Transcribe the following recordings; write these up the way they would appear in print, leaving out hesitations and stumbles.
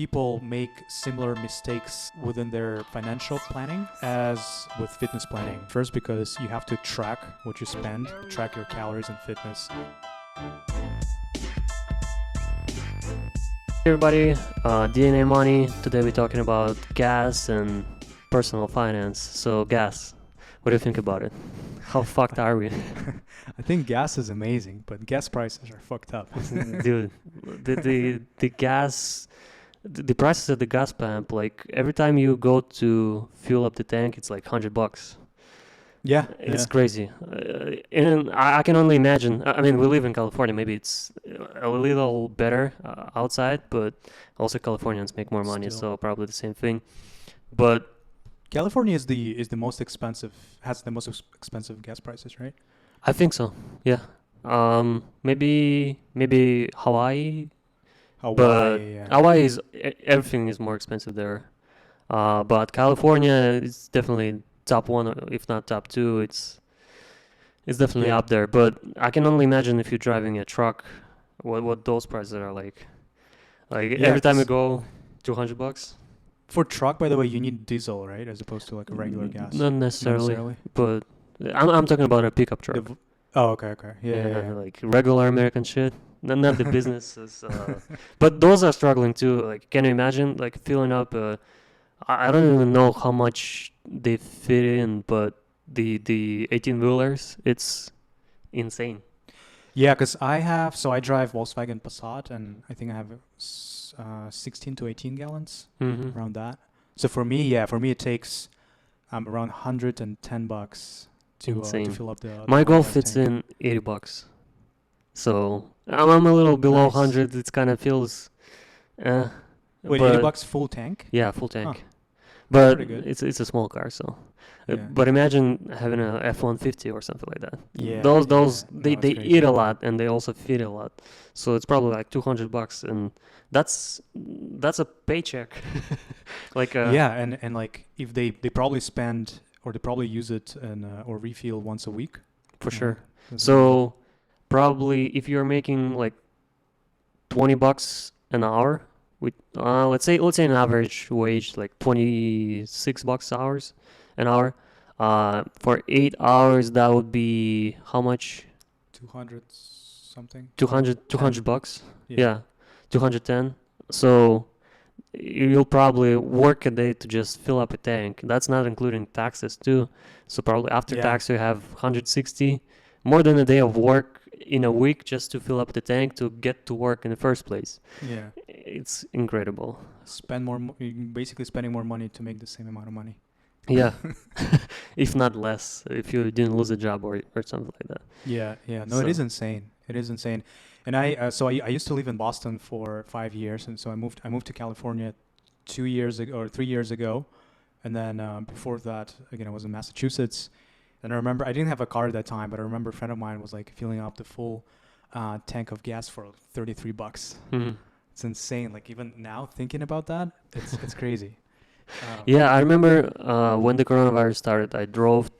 people make similar mistakes within their financial planning as with fitness planning. First, because you have to track what you spend, track your calories and fitness. Hey everybody, DNA Money. Today we're talking about gas and personal finance. So gas, what do you think about it? How fucked are we? I think gas is amazing, but gas prices are fucked up. Dude, the gas, the prices at the gas pump, like every time you go to fuel up the tank, it's like $100. Yeah, It's crazy. And I can only imagine. I mean, we live in California. Maybe it's a little better outside, but also Californians make more money, Still. so probably the same thing. But California is the most expensive, has the most expensive gas prices, right? I think so. Yeah. Maybe Hawaii. But yeah. Hawaii is everything is more expensive there. But California is definitely top one, if not top two. It's definitely Yeah. up there. But I can only imagine if you're driving a truck, what those prices are like. Like Yeah, every time you 'cause go, $200. For truck, by the way, you need diesel, right, as opposed to like a regular gas. Not necessarily, but I'm talking about a pickup truck. Okay. Yeah. Like regular American shit. Not the businesses. But those are struggling too. Like, can you imagine like filling up? I don't even know how much they fit in, but the 18-wheelers, it's insane. Yeah, because I drive Volkswagen Passat, and I think I have 16 to 18 gallons, Mm-hmm. around that. So for me, it takes around $110 to Insane. fill up the My Golf gas fits tank. in $80. So I'm a little below Nice. 100. It kind of feels, uh, Wait, but $80 full tank? yeah, full tank. Huh. But Pretty good. it's a small car, so. Yeah. But imagine having a F-150 or something like that. Yeah, Those yeah. No, they it's they crazy. eat a lot and they also feed a lot. So it's probably like $200, and that's a paycheck. Like Yeah, and like if they probably spend, or they probably use it and or refill once a week. for Yeah, sure. that's So probably if you're making like $20 an hour with let's say an average wage like $26 an hour. For 8 hours that would be how much? 200 something. 200 bucks. Yeah. Yeah, 210. So you'll probably work a day to just fill up a tank. That's not including taxes too. So probably after Yeah. tax you have 160, more than a day of work in a week just to fill up the tank to get to work in the first place. Yeah. It's incredible. Spend more, basically spending more money to make the same amount of money. Yeah, if not less, if you didn't lose a job or something like that. Yeah. No, it is insane. It is insane. And I used to live in Boston for 5 years, and so I moved to California 2 years ago or 3 years ago, and then before that, again, I was in Massachusetts. And I remember I didn't have a car at that time, but I remember a friend of mine was like filling up the full tank of gas for $33. Mhm. It's insane. Like even now thinking about that, it's crazy. Yeah, I remember when the coronavirus started, I drove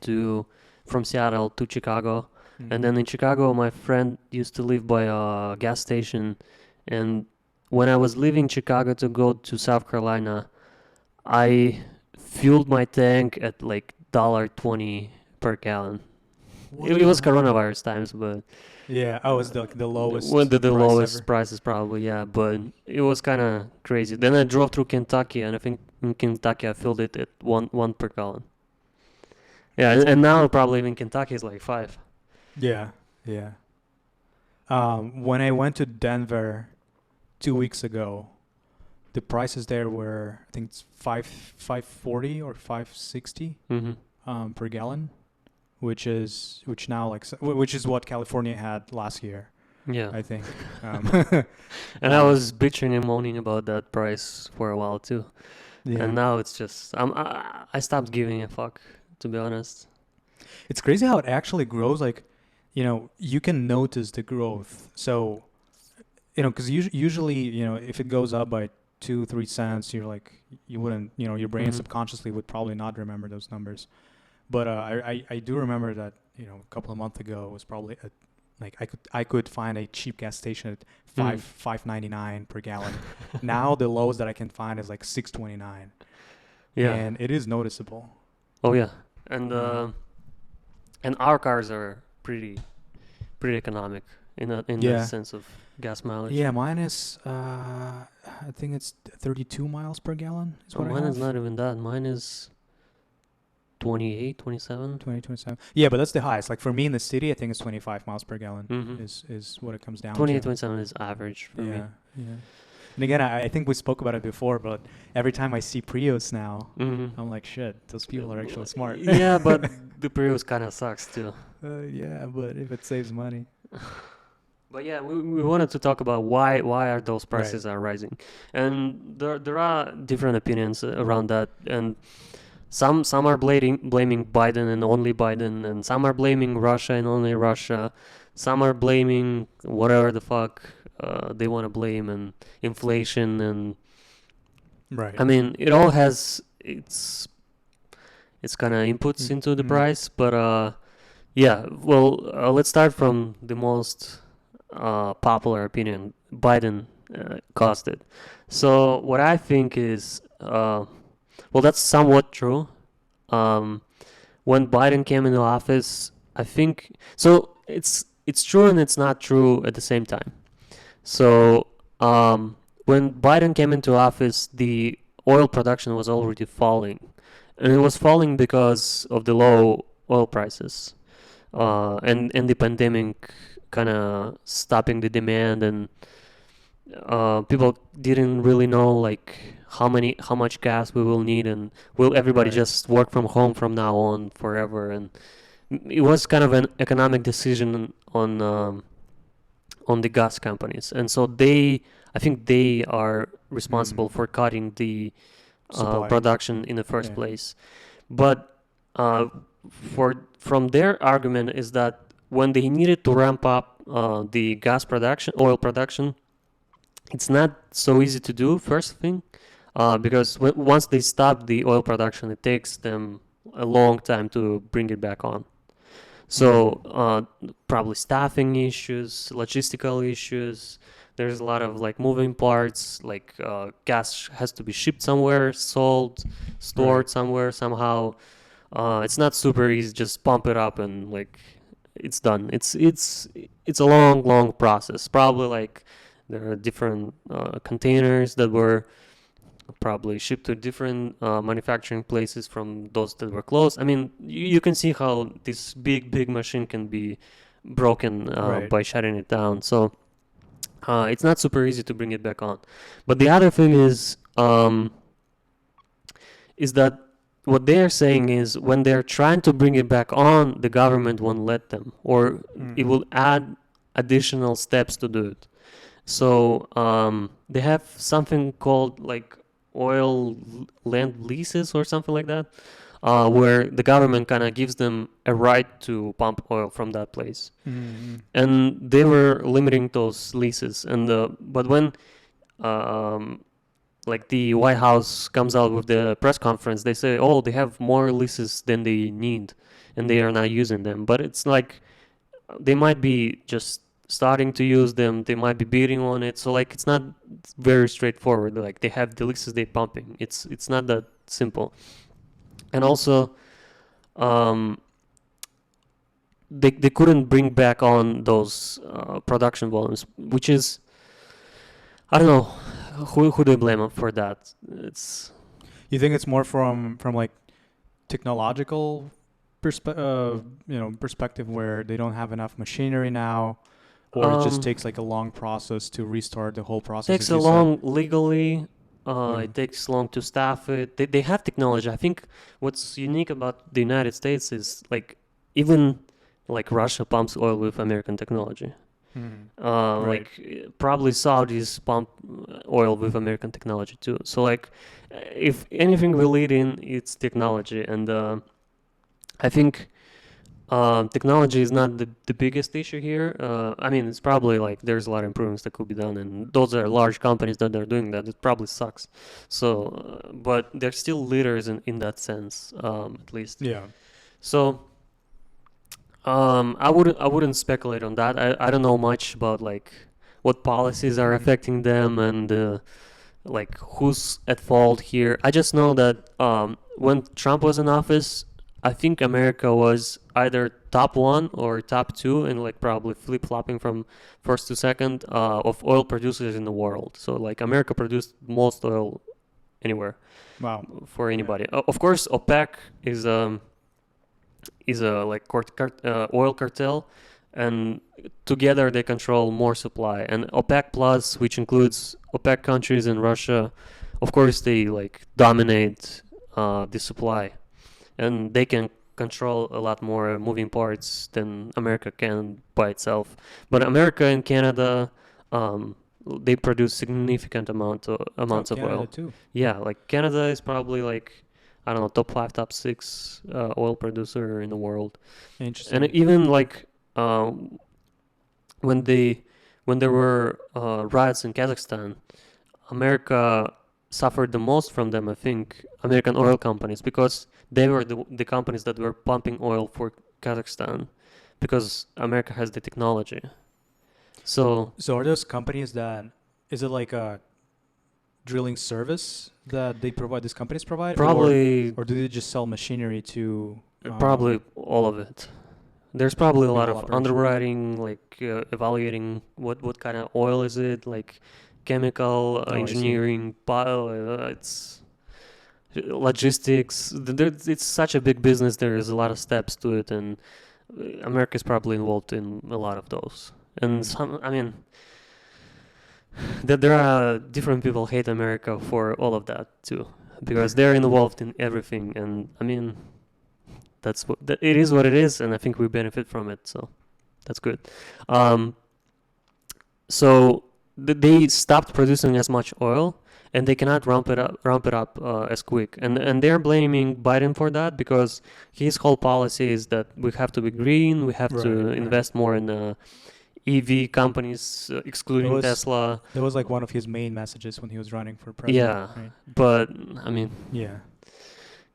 from Seattle to Chicago. And then in Chicago, my friend used to live by a gas station. And when I was leaving Chicago to go to South Carolina, I fueled my tank at like $1.20 per gallon. It was coronavirus times, but Yeah, it's the lowest. the price lowest ever. prices probably, yeah. But it was kind of crazy. Then I drove through Kentucky, and I think in Kentucky I filled it at one per gallon. Yeah, and now probably in Kentucky it's like 5. Yeah. When I went to Denver 2 weeks ago, the prices there were, I think it's 540 or 560 Mm-hmm. per gallon, which is what California had last year, Yeah. I think. And I was bitching and moaning about that price for a while too. Yeah. And now it's just I stopped giving a fuck, to be honest. It's crazy how it actually grows. Like, you can notice the growth. So, because usually, if it goes up by 2-3 cents, you're like, you wouldn't, your brain Mhm. subconsciously would probably not remember those numbers. But I do remember that, a couple of months ago it was probably at Like I could find a cheap gas station at Mm. 5.99 per gallon. Now the lowest that I can find is like 6.29, Yeah. and it is noticeable. Oh yeah. And Yeah. and our cars are pretty economic in the Yeah. sense of gas mileage. Yeah, mine is I think it's 32 miles per gallon is what I Mine is have. not even that. Mine is 28, 27. 2027. Yeah, but that's the highest. Like for me in the city, I think it's 25 miles per gallon Mm-hmm. is what it comes down 28, to. 27 is average for me. Yeah, yeah. And again, I think we spoke about it before, but every time I see Prius now, Mm-hmm. I'm like, shit, those people are actually smart. Yeah, but the Prius kind of sucks too. Yeah, but if it saves money. But yeah, we wanted to talk about why are those Right. prices are rising, and there are different opinions around that, and some are blaming Biden and only Biden, and some are blaming Russia and only Russia, some are blaming whatever the fuck they want to blame, and inflation, and Right. I mean it all has its kind of inputs into the Mm. price, but yeah, well, let's start from the most popular opinion. Biden caused it. So what I think is, well, that's somewhat true. Um, when Biden came into office, I think so. It's true and it's not true at the same time. So when Biden came into office, the oil production was already falling, and it was falling because of the low oil prices, and the pandemic kind of stopping the demand, and people didn't really know like how much gas we will need, and will everybody Right. just work from home from now on forever, and it was kind of an economic decision on the gas companies, and so I think they are responsible Mm. for cutting the Supply. production in the first Yeah. place. But from their argument is that when they needed to ramp up the gas production, oil production, it's not so easy to do. First thing, because once they stop the oil production, it takes them a long time to bring it back on. So Mm. probably staffing issues, logistical issues. There's a lot of like moving parts. Like gas has to be shipped somewhere, sold, Right. stored somewhere somehow. It's not super easy. Just pump it up and like it's done. It's a long process. Probably like there are different containers that were probably shipped to different manufacturing places from those that were closed. I mean, you can see how this big machine can be broken Right. by shutting it down. So it's not super easy to bring it back on. But the other thing is that what they're saying is when they're trying to bring it back on, the government won't let them, or it Mm. will add additional steps to do it. So they have something called like oil land leases or something like that, where the government kind of gives them a right to pump oil from that place, Mm. and they were limiting those leases. And but when um, like the White House comes out with the press conference, they say, "Oh, they have more leases than they need, and they are not using them." But it's like they might be just starting to use them. They might be bidding on it. So like it's not very straightforward. Like they have the leases they pumping. It's not that simple. And also, um, they couldn't bring back on those production volumes, which is I don't know who do you blame them for that. It's You think it's more from like technological perspective where they don't have enough machinery now, or it just um takes like a long process to restart the whole process, takes as a you said. long legally. Yeah. It takes long to staff it. They have technology. I think what's unique about the United States is like even like Russia pumps oil with American technology. Mm. Uh, Right. like probably Saudis pump oil with American technology too. So like if anything we lead in, it's technology, and I think technology is not the biggest issue here. I mean, it's probably like there's a lot of improvements that could be done, and those are large companies that are doing that. It probably sucks. So, but they're still leaders in that sense, at least. Yeah. So, I wouldn't speculate on that. I don't know much about like what policies are Mhm. affecting them and like who's at fault here. I just know that when Trump was in office, I think America was either top one or top two, and like probably flip flopping from first to second of oil producers in the world. So like America produced most oil anywhere Wow. for Yeah. anybody. Of course, OPEC is a like oil cartel, and together they control more supply. And OPEC Plus, which includes OPEC countries and Russia, of course they like dominate the supply, and they can control a lot more moving parts than America can by itself. But America and Canada, um, they produce significant Oh, amounts of Canada oil. too. Yeah, like Canada is probably like, I don't know, top five, top six oil producer in the world. And Interesting. even like um, when they when there were riots in Kazakhstan, America suffered the most from them, I think, American oil companies, because they were the companies that were pumping oil for Kazakhstan because America has the technology. So So are those companies that is it like a drilling service that they provide? These companies provide, probably or do they just sell machinery to probably all of it. There's probably a the lot whole of operation? underwriting, like evaluating what kind of oil is it, like chemical Oh, I see. engineering, bio. It's logistics. It's such a big business. There is a lot of steps to it, and America is probably involved in a lot of those. And Mm. some, I mean, that there are different people hate America for all of that too, because they're involved in everything. And I mean, it is what it is, and I think we benefit from it. So that's good. Um, so they stopped producing as much oil, and they cannot ramp it up as quick. And they're blaming Biden for that, because his whole policy is that we have to be green, we have Right, to right. invest more in EV companies, That excluding was Tesla. that was like one of his main messages when he was running for president, Yeah, right? but I mean, Yeah.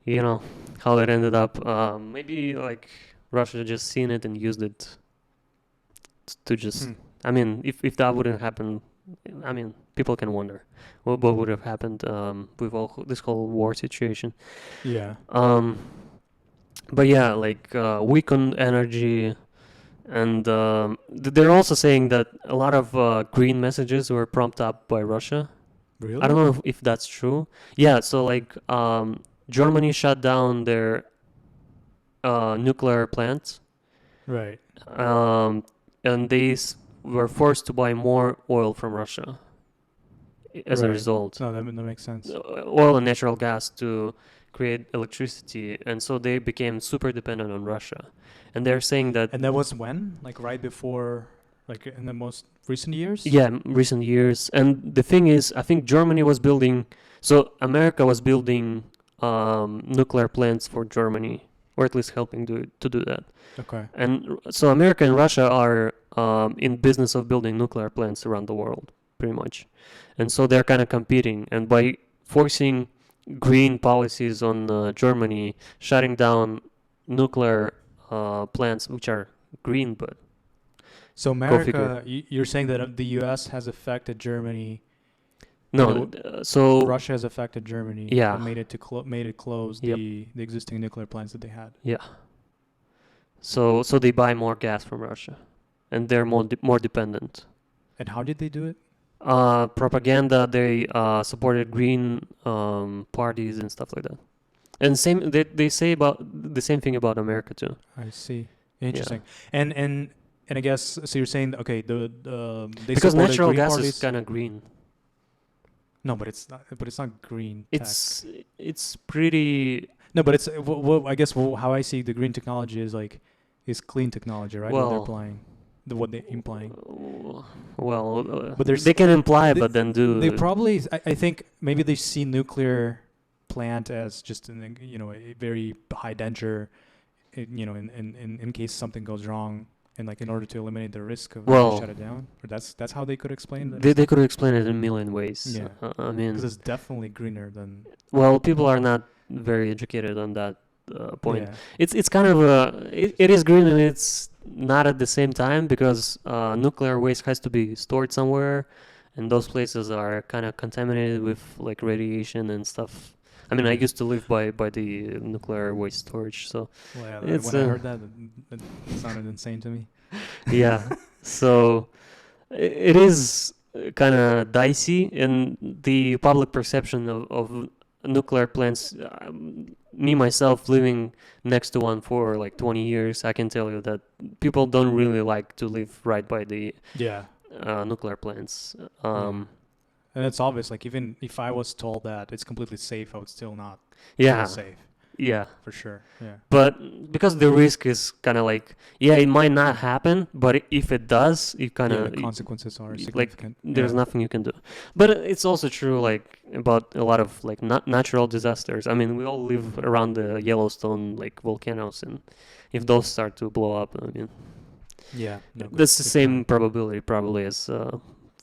you know how it ended up. Maybe like Russia just seen it and used it to just. Hmm. I mean, if that wouldn't happen, I mean, people can wonder what would have happened with all this whole war situation. Yeah. Um, but yeah, like weakened energy, and they're also saying that a lot of green messages were prompted up by Russia. I don't Really? know if that's true. Yeah, so like Germany shut down their nuclear plants, Right. um, and were forced to buy more oil from Russia as a Right. result. No, that makes sense. Oil and natural gas to create electricity, and so they became super dependent on Russia. And they're saying that, And that was when? Like right before, like in the most recent years? yeah, recent years. And the thing is, I think Germany was building, so America was building nuclear plants for Germany, or at least helping to do that. Okay. And so America and Russia are in business of building nuclear plants around the world, pretty much. And so they're kind of competing. And by forcing green policies on Germany, shutting down nuclear plants, which are green, but So go figure. America, you're saying that the U.S. has affected Germany, and No, so Russia has affected Germany yeah, and made it close yep, the existing nuclear plants that they had. yeah. So they buy more gas from Russia, and they're more dependent. And how did they do it? Propaganda. They supported green parties and stuff like that. And same they say about the same thing about America too. I see. Yeah, Interesting. And I guess so. You're saying okay, they because supported natural green gas is parties. kind of green. No, but it's not. But it's not green tech. It's pretty No, but it's I guess how I see the green technology is clean technology, right? What they're well. applying, what they're implying. Well, But there's they can imply, they, but then they do. probably I think maybe they see nuclear plant as just a very high danger, in case something goes wrong, and like in order to eliminate the risk of they Well, shut it down. Or that's how they could explain that they it's not. could explain it in a million ways. Yeah, I because mean, it's definitely greener than. well, people are not very educated on that point. Yeah. It's kind of it is green and it's not at the same time because nuclear waste has to be stored somewhere, and those places are kind of contaminated with like radiation and stuff. I mean, I used to live by the nuclear waste storage, so Well, yeah, it's when I heard that, it sounded insane to me. yeah. So it is kind of dicey, and the public perception of nuclear plants. Me myself, living next to one for like 20 years, I can tell you that people don't really like to live right by the Yeah. nuclear plants. Yeah. And it's obvious. Like even if I was told that it's completely safe, I would still not Yeah, feel safe yeah. for sure. Yeah. But because the risk is kind of like, yeah, it might not happen, but if it does, you kind Yeah, of the consequences are like significant. there's Yeah. nothing you can do. But it's also true like about a lot of like natural disasters. I mean, we all live around the Yellowstone like volcanoes, and if those start to blow up, I mean, Yeah. No, that's the good same point. probability probably as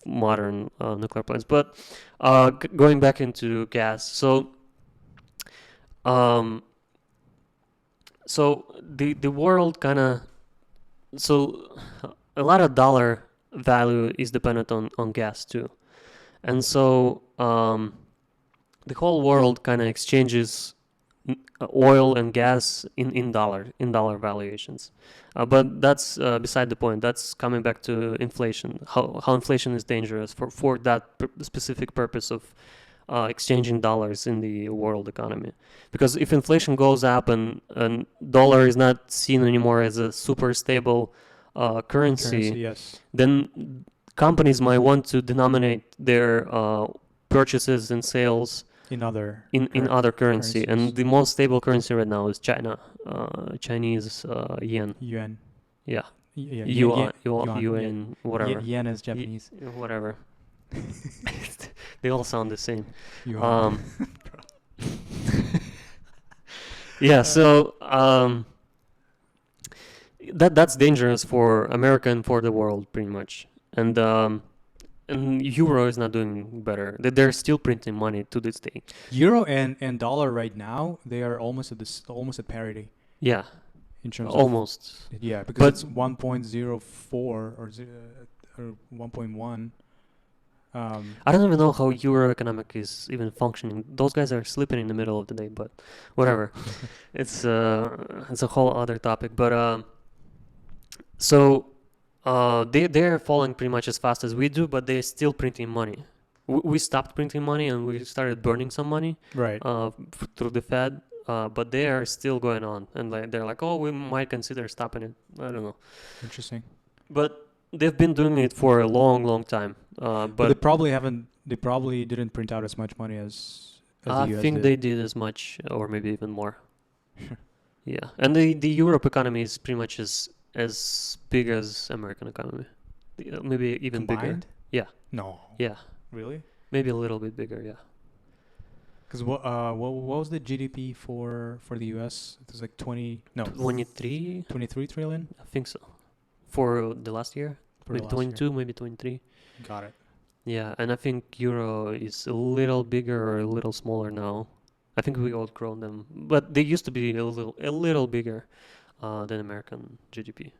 modern nuclear plants. But going back into gas, um, so the world kind of so a lot of dollar value is dependent on gas too, and so the whole world kind of exchanges oil and gas in dollar valuations. But that's beside the point. That's coming back to inflation. How inflation is dangerous for that specific purpose of exchanging dollars in the world economy. Because if inflation goes up and dollar is not seen anymore as a super stable currency, Yes. then companies might want to denominate their purchases and sales In other in other currency, currencies. and the most stable currency right now is China, Chinese yen. Yuan. Yeah, Yeah. yuan, Yuan. Yeah. yuan, whatever, Yen is Japanese. whatever. They all sound the same. Yuan. Yeah, so that's dangerous for America and for the world, pretty much. And euro is not doing better. They're still printing money to this day. Euro and dollar right now, they are almost at parity Yeah, in terms of almost. yeah, because But it's 1.04 or 1.1. I don't even know how euro economic is even functioning. Those guys are sleeping in the middle of the day, but whatever. It's a whole other topic. But so they're falling pretty much as fast as we do, but they're still printing money. We stopped printing money and we started burning some money Right. through the Fed. But they are still going on, and like they're like, oh, we might consider stopping it. I don't know, Interesting. but they've been doing it for a long, long time. But But they probably haven't. They probably didn't print out as much money as I the US think did. they did as much, or maybe even more. Yeah, and the Europe economy is pretty much as big as American economy, maybe even bigger. Combined? Yeah. No. Yeah, Really? maybe a little bit bigger. Yeah. Because what was the GDP for the US? It was like 23, 23 trillion I think so, for the last year. for Maybe the last 22, maybe 23. year. Got it. Yeah, and I think euro is a little bigger or a little smaller now. I think we outgrown them, but they used to be a little bigger than American GDP.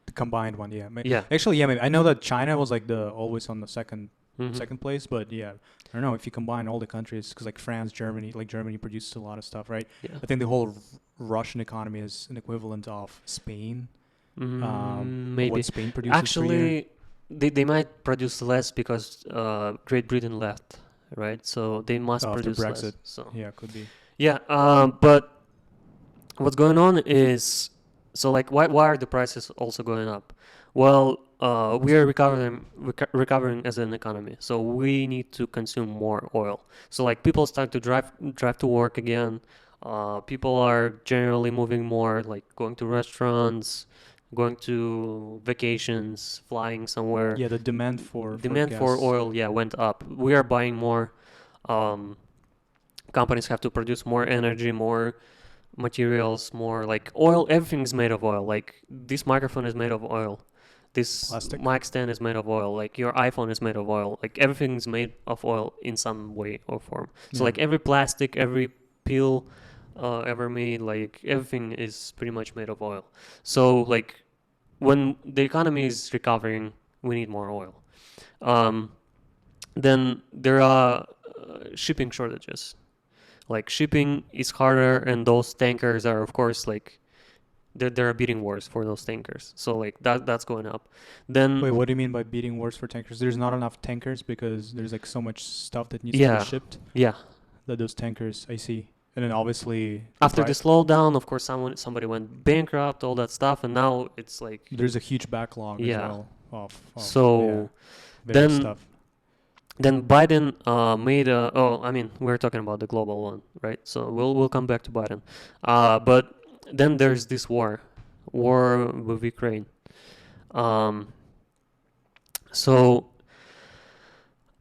The combined one, yeah. Yeah. Actually, yeah. Maybe. I know that China was like the always on the second Mhm. place, but yeah, I don't know if you combine all the countries because like France, Germany, like Germany produces a lot of stuff, right? Yeah. I think the whole Russian economy is an equivalent of Spain. Maybe. What Spain produces per year. Actually, they might produce less because Great Britain left, right? So they must After produce less. Brexit. So Yeah, could be. yeah, but what's going on is so like why are the prices also going up? Well, we are recovering as an economy, so we need to consume more oil. So like people start to drive to work again. People are generally moving more, like going to restaurants, going to vacations, flying somewhere. Yeah, the demand for Demand for gas. oil, yeah, went up. We are buying more. Um, Companies have to produce more energy, more materials, more like oil. Everything is made of oil. Like this microphone is made of oil. This Plastic. mic stand is made of oil. Like your iPhone is made of oil. Like everything is made of oil in some way or form. So Yeah. like every plastic, every pill, ever made. Like everything is pretty much made of oil. So like when the economy is recovering, we need more oil. Um, then there are shipping shortages. Like shipping is harder, and those tankers are, of course, like there are bidding wars for those tankers. So like that's going up. Then Wait, what do you mean by beating wars for tankers? There's not enough tankers because there's like so much stuff that needs to be yeah, shipped yeah. that those tankers, I see. And then obviously the After the price, slowdown, of course, somebody went bankrupt, all that stuff, and now it's like there's a huge backlog as yeah. well of yeah, So various then stuff. then Biden made a oh I mean we're talking about the global one, right? So we'll come back to Biden. But then there's this war with Ukraine. Um, so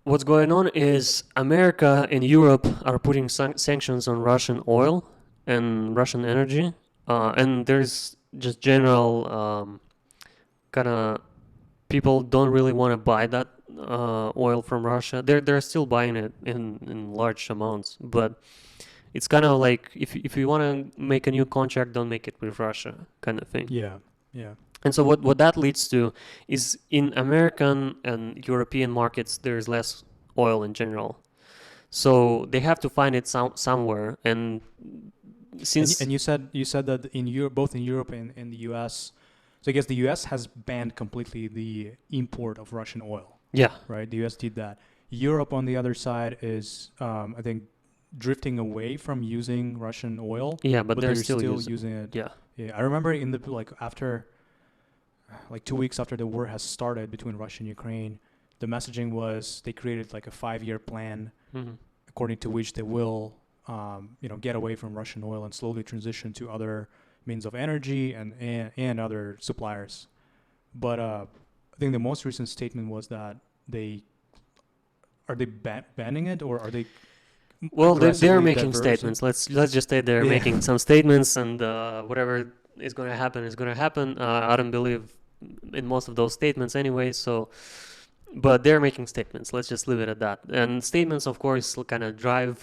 what's going on is America and Europe are putting sanctions on Russian oil and Russian energy, and there's just general kind of people don't really want to buy that oil from Russia. They're still buying it in large amounts, but it's kind of like if you want to make a new contract, don't make it with Russia, kind of thing. Yeah, yeah. And so what that leads to is in American and European markets there's less oil in general. So they have to find it somewhere. And since And you said that in Europe, both in Europe and the U.S. So I guess the U.S. has banned completely the import of Russian oil, yeah, right? The U.S. did that. Europe, on the other side, is I think drifting away from using Russian oil, yeah, but but they're they're still still using using it. yeah. Yeah, I remember in the like after like 2 weeks after the war has started between Russia and Ukraine, the messaging was they created like a 5-year plan Mhm. according to which they will, get away from Russian oil and slowly transition to other means of energy and other suppliers. But I think the most recent statement was that they are they banning it or are they Well, they're aggressively making diverting? statements. Let's just say they're Yeah, making some statements, and whatever is going to happen is going to happen. I don't believe in most of those statements anyway. So, but they're making statements. Let's just leave it at that. And statements, of course, kind of drive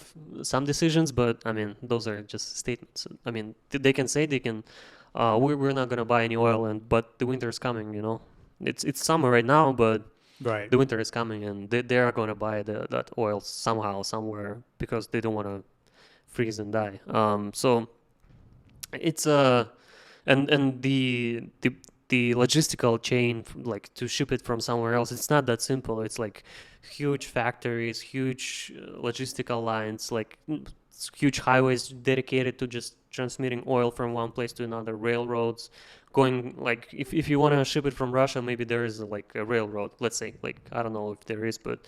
some decisions, but I mean, those are just statements. I mean, they can say they can. We're not going to buy any oil, but the winter is coming. You know, it's summer right now, but right. the winter is coming, and they are going to buy that oil somehow, somewhere, because they don't want to freeze and die. So it's and the logistical chain, like to ship it from somewhere else, it's not that simple. It's like huge factories, huge logistical lines, like huge highways dedicated to just transmitting oil from one place to another, railroads going, like if you want to ship it from Russia, maybe there is like a railroad, let's say, like I don't know if there is, but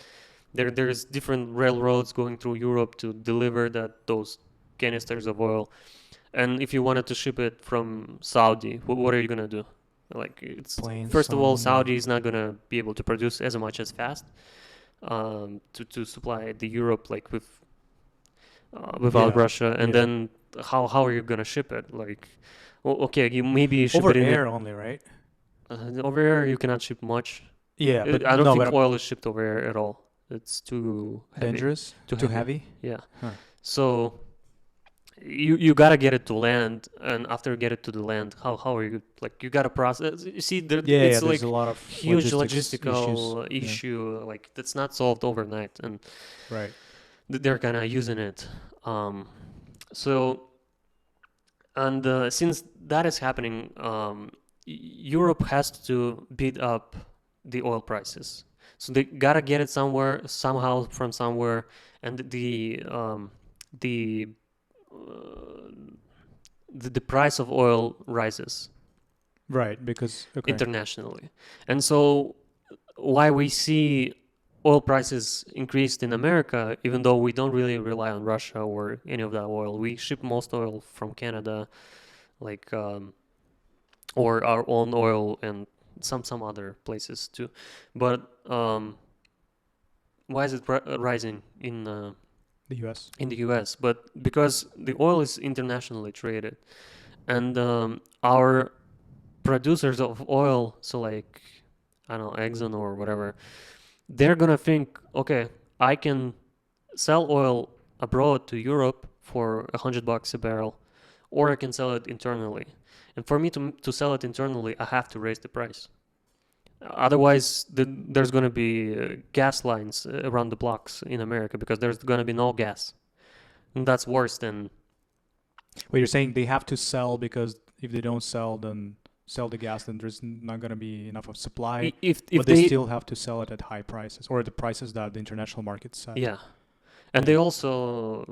there's different railroads going through Europe to deliver those canisters of oil. And if you wanted to ship it from Saudi, what are you gonna do? Like it's Planes, first of all, yeah. Saudi is not gonna be able to produce as much as fast to supply the Europe, like without Yeah, Russia. And yeah. then how are you gonna ship it? Like, well, okay, you ship it Over in air only, right? over here. You cannot ship much. Yeah, but I don't no, think but oil is shipped over here at all. It's too heavy. dangerous, Too too heavy. heavy. Yeah. Huh. So you gotta get it to land, and after you get it to the land, how are you, like, you gotta process. You see, Yeah, yeah. it's There's like a lot of huge logistics issues. logistical Yeah, issue, like that's not solved overnight, and right. they're kind of using it. So and since that is happening, Europe has to bid up the oil prices. So they gotta get it somewhere, somehow, from somewhere, and the uh, the price of oil rises Right, because okay. internationally. And so why we see oil prices increased in America, even though we don't really rely on Russia or any of that oil. We ship most oil from Canada, like or our own oil, and some other places too. But why is it rising The U.S. in the U.S.? But because the oil is internationally traded, and our producers of oil, so like I don't know, Exxon or whatever, they're gonna think, okay, I can sell oil abroad to Europe for $100 a barrel, or I can sell it internally. And for me to sell it internally, I have to raise the price. Otherwise, there's going to be gas lines around the blocks in America because there's going to be no gas. And that's worse than. Wait, you're saying they have to sell because if they don't sell, then sell the gas, then there's not going to be enough of supply. If But they still have to sell it at high prices or at the prices that the international market set. Yeah. And they also.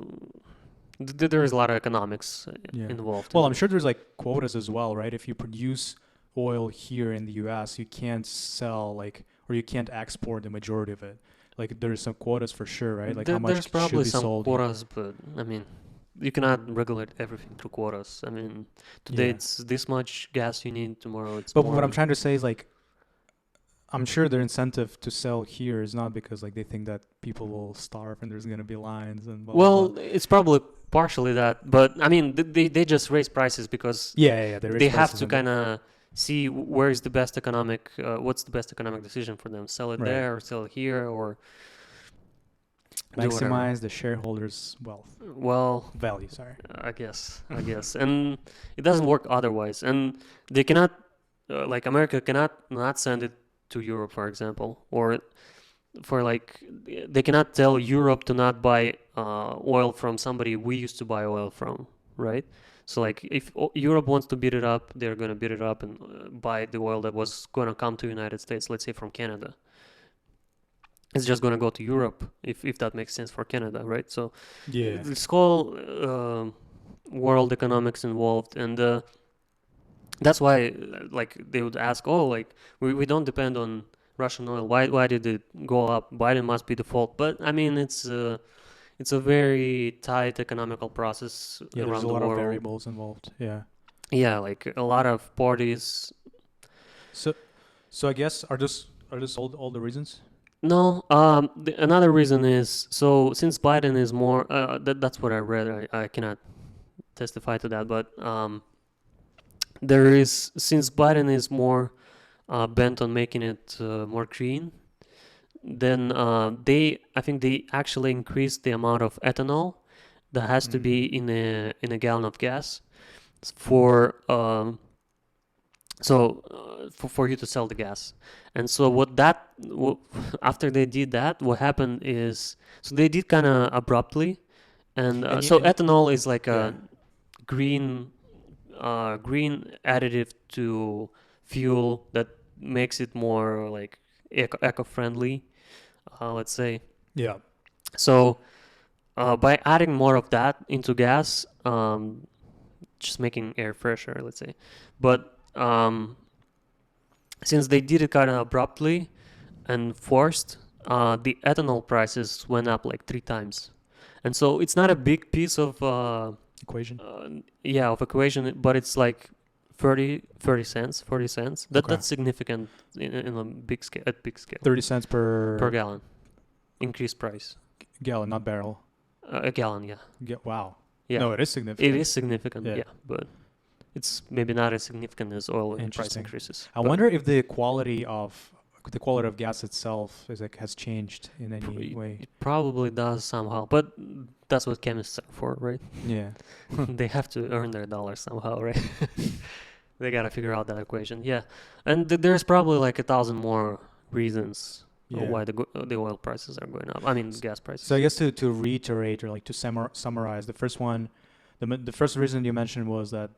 There is a lot of economics involved. Well, I'm sure there's like quotas as well, right? If you produce oil here in the US, you can't sell or you can't export the majority of it. Like there's some quotas for sure, right? Like how much there's probably should be some sold. quotas, but I mean, you cannot regulate everything through quotas. I mean, today it's this much gas you need, tomorrow it's But more. what I'm trying to say is like, I'm sure their incentive to sell here is not because like they think that people will starve and there's gonna be lines and blah, well, blah, blah. it's probably partially that, but I mean, they just raise prices because they have to kind of see where is the best economic, what's the best economic decision for them: sell it there or sell it here, or maximize the shareholders' wealth. Well, value. Sorry. I guess, and it doesn't work otherwise. And they cannot, like America cannot not send it to Europe, for example, or for like they cannot tell Europe to not buy oil from somebody we used to buy oil from, right? So like if Europe wants to beat it up, they're going to beat it up and buy the oil that was going to come to United States, let's say from Canada. It's just going to go to Europe if that makes sense for Canada, right? So this whole world economics involved, and that's why like they would ask, oh, like we don't depend on Russian oil. Why did it go up? Biden must be the fault. But I mean, it's a very tight economical process around the world. There's a lot of variables involved. Yeah, like a lot of parties. So I guess are this all the reasons? No, another reason is, so since Biden is more, that's what I read. I cannot testify to that, but since Biden is more bent on making it more green, then I think they actually increased the amount of ethanol that has to be in a gallon of gas for you to sell the gas. And so after they did that, what happened is, so they did kind of abruptly, and ethanol is like a green additive to fuel that makes it more like eco-friendly, let's say. Yeah. So by adding more of that into gas, just making air fresher, let's say, but since they did it kind of abruptly and forced, the ethanol prices went up like 3 times. And so it's not a big piece of equation. Of equation, but it's like 40 cents. That's significant in a big scale. At big scale. 30 cents per gallon, increased price. Gallon, not barrel. A gallon, yeah. Wow. Yeah. No, it is significant. It is significant, yeah, but it's maybe not as significant as oil price increases. I wonder if the quality of gas itself has changed in any way. It probably does somehow, but that's what chemists are for, right? Yeah. They have to earn their dollars somehow, right? They gotta figure out that equation. Yeah, and there's probably like 1,000 more reasons why the oil prices are going up. I mean, gas prices. So I guess to reiterate or like to summarize, the first one, the first reason you mentioned was that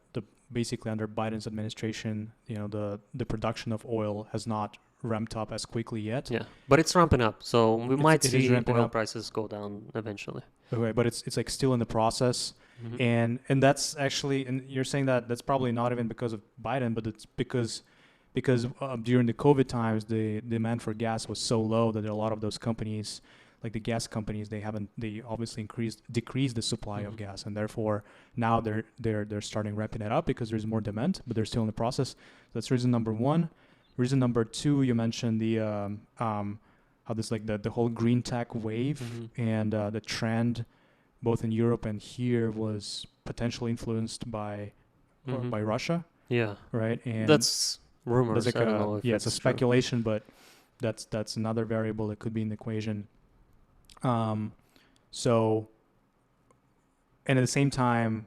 basically under Biden's administration, the production of oil has not ramped up as quickly yet. Yeah, but it's ramping up, so we might see oil prices go down eventually. Okay, but it's like still in the process, and that's actually, and you're saying that that's probably not even because of Biden, but it's because during the COVID times, the demand for gas was so low that there are a lot of those companies, like the gas companies, they obviously decreased the supply of gas, and therefore now they're starting ramping it up because there's more demand, but they're still in the process. That's reason number one. Reason number two, you mentioned the how this like the whole green tech wave and the trend both in Europe and here was potentially influenced by Russia. Yeah. Right. And that's rumors. Like I don't know if it's a speculation, but that's another variable that could be in the equation. So and at the same time,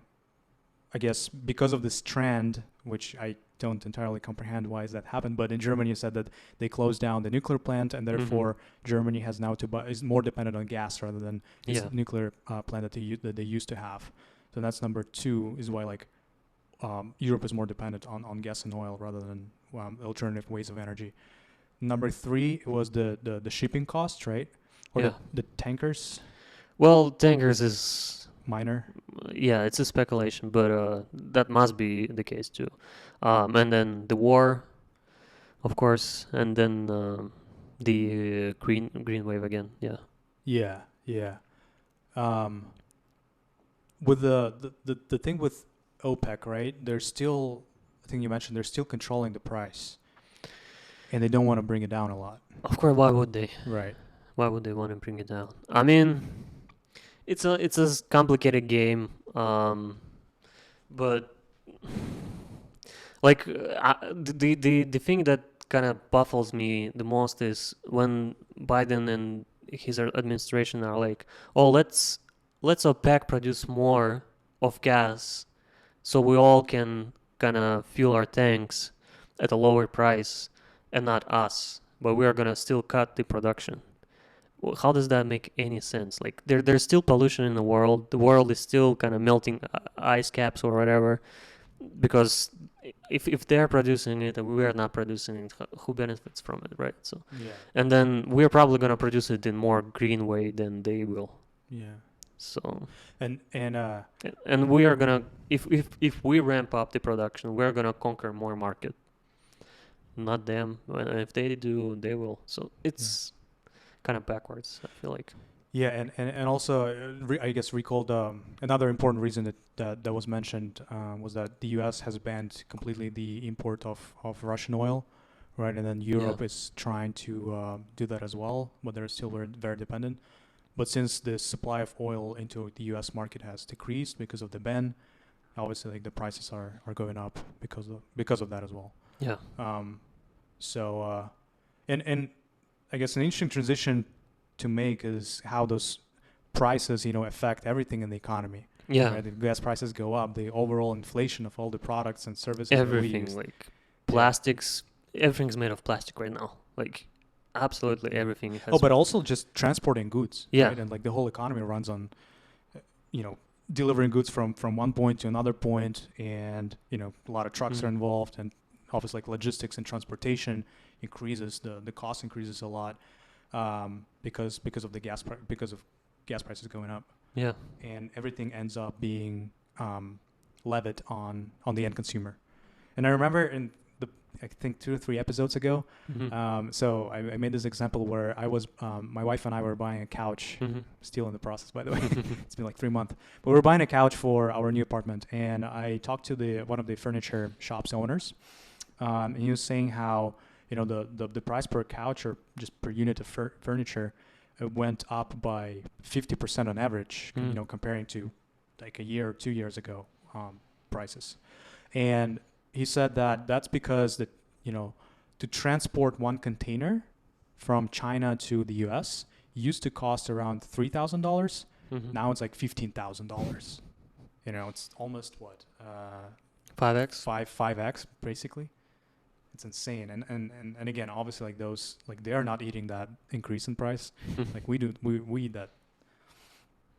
I guess because of this trend, which I don't entirely comprehend why is that happened, but in Germany, you said that they closed down the nuclear plant, and therefore Germany has now to buy is more dependent on gas rather than this Yeah. nuclear plant that they used to have. So that's number two is why like Europe is more dependent on gas and oil rather than alternative ways of energy. Number three was the shipping costs, right? Or Yeah. the tankers, Well, tankers is minor. yeah, it's a speculation, but that must be the case too. And then the war, of course, and then the green wave again. Yeah. Yeah, yeah. Um, with the thing with OPEC, right? They're still, I think you mentioned, they're still controlling the price, and they don't want to bring it down a lot. Of course, why would they? Right. Why would they want to bring it down? I mean, it's a complicated game, but like the thing that kind of baffles me the most is when Biden and his administration are like, oh, let's OPEC produce more of gas so we all can kind of fuel our tanks at a lower price and not us, but we are gonna still cut the production. Well, how does that make any sense? Like there's still pollution in the world. The world is still kind of melting ice caps or whatever because if they're producing it and we are not producing it, who benefits from it, right? So Yeah. and then we're probably gonna produce it in more green way than they will. Yeah. So And and we are gonna if we ramp up the production, we're gonna conquer more market, not them. And if they do, they will. So it's kind of backwards, I feel like. yeah, and also I guess recalled another important reason that was mentioned was that the U.S. has banned completely the import of Russian oil, right? And then Europe is trying to do that as well, but they're still very dependent. But since the supply of oil into the U.S. market has decreased because of the ban, obviously like the prices are going up because of that as well. Yeah. So and I guess an interesting transition to make is how those prices, affect everything in the economy. Yeah. Right? The gas prices go up, the overall inflation of all the products and services that we Everything use. like plastics, everything's made of plastic right now. Like absolutely everything has. Oh, but also just transporting goods. Yeah. Right? And like the whole economy runs on, delivering goods from one point to another point, and a lot of trucks are involved, and obviously like logistics and transportation increases, the cost increases a lot because of the because of gas prices going up. Yeah. And everything ends up being levied on the end consumer. And I remember I think 2 or 3 episodes ago, so I made this example where I was my wife and I were buying a couch, still in the process by the way. It's been like 3 months, but we were buying a couch for our new apartment, and I talked to one of the furniture shops owners, and he was saying how the price per couch or just per unit of furniture went up by 50% on average, comparing to like a year or 2 years ago prices. And he said that that's because to transport one container from China to the U.S. used to cost around $3,000. Now it's like $15,000. It's almost what 5x. 5x basically. It's insane. And again, obviously like those, like they are not eating that increase in price like we do. We eat that.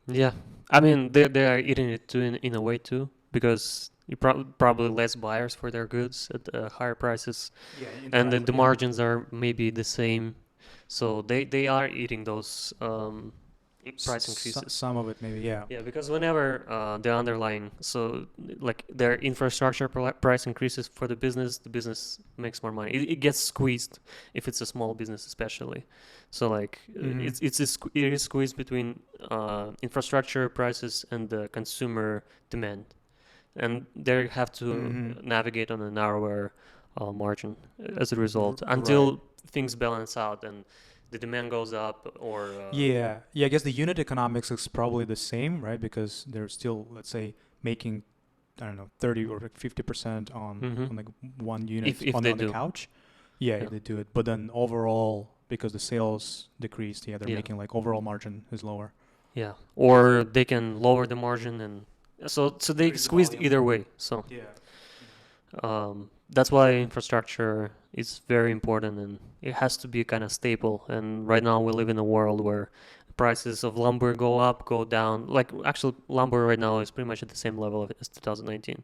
Yeah, I mean they are eating it too in a way too because you probably less buyers for their goods at higher prices, and then the margins are maybe the same, so they are eating those price increases. Some of it maybe, yeah. Yeah, because whenever the underlying, so like their infrastructure price increases for the business makes more money. It gets squeezed if it's a small business, especially. So like it is squeezed between infrastructure prices and the consumer demand, and they have to navigate on a narrower margin as a result until things balance out and the demand goes up or yeah, I guess the unit economics is probably the same, right? Because they're still, let's say, making, I don't know, 30 or 50% on like one unit if on they the do. couch. Yeah, if they do it. But then overall, because the sales decreased, they're making like overall margin is lower. Yeah, or they can lower the margin, and so they Increase the squeezed volume. either way. So Yeah. that's why infrastructure is very important, and it has to be kind of stable. And right now we live in a world where prices of lumber go up, go down. Like actually, lumber right now is pretty much at the same level as 2019.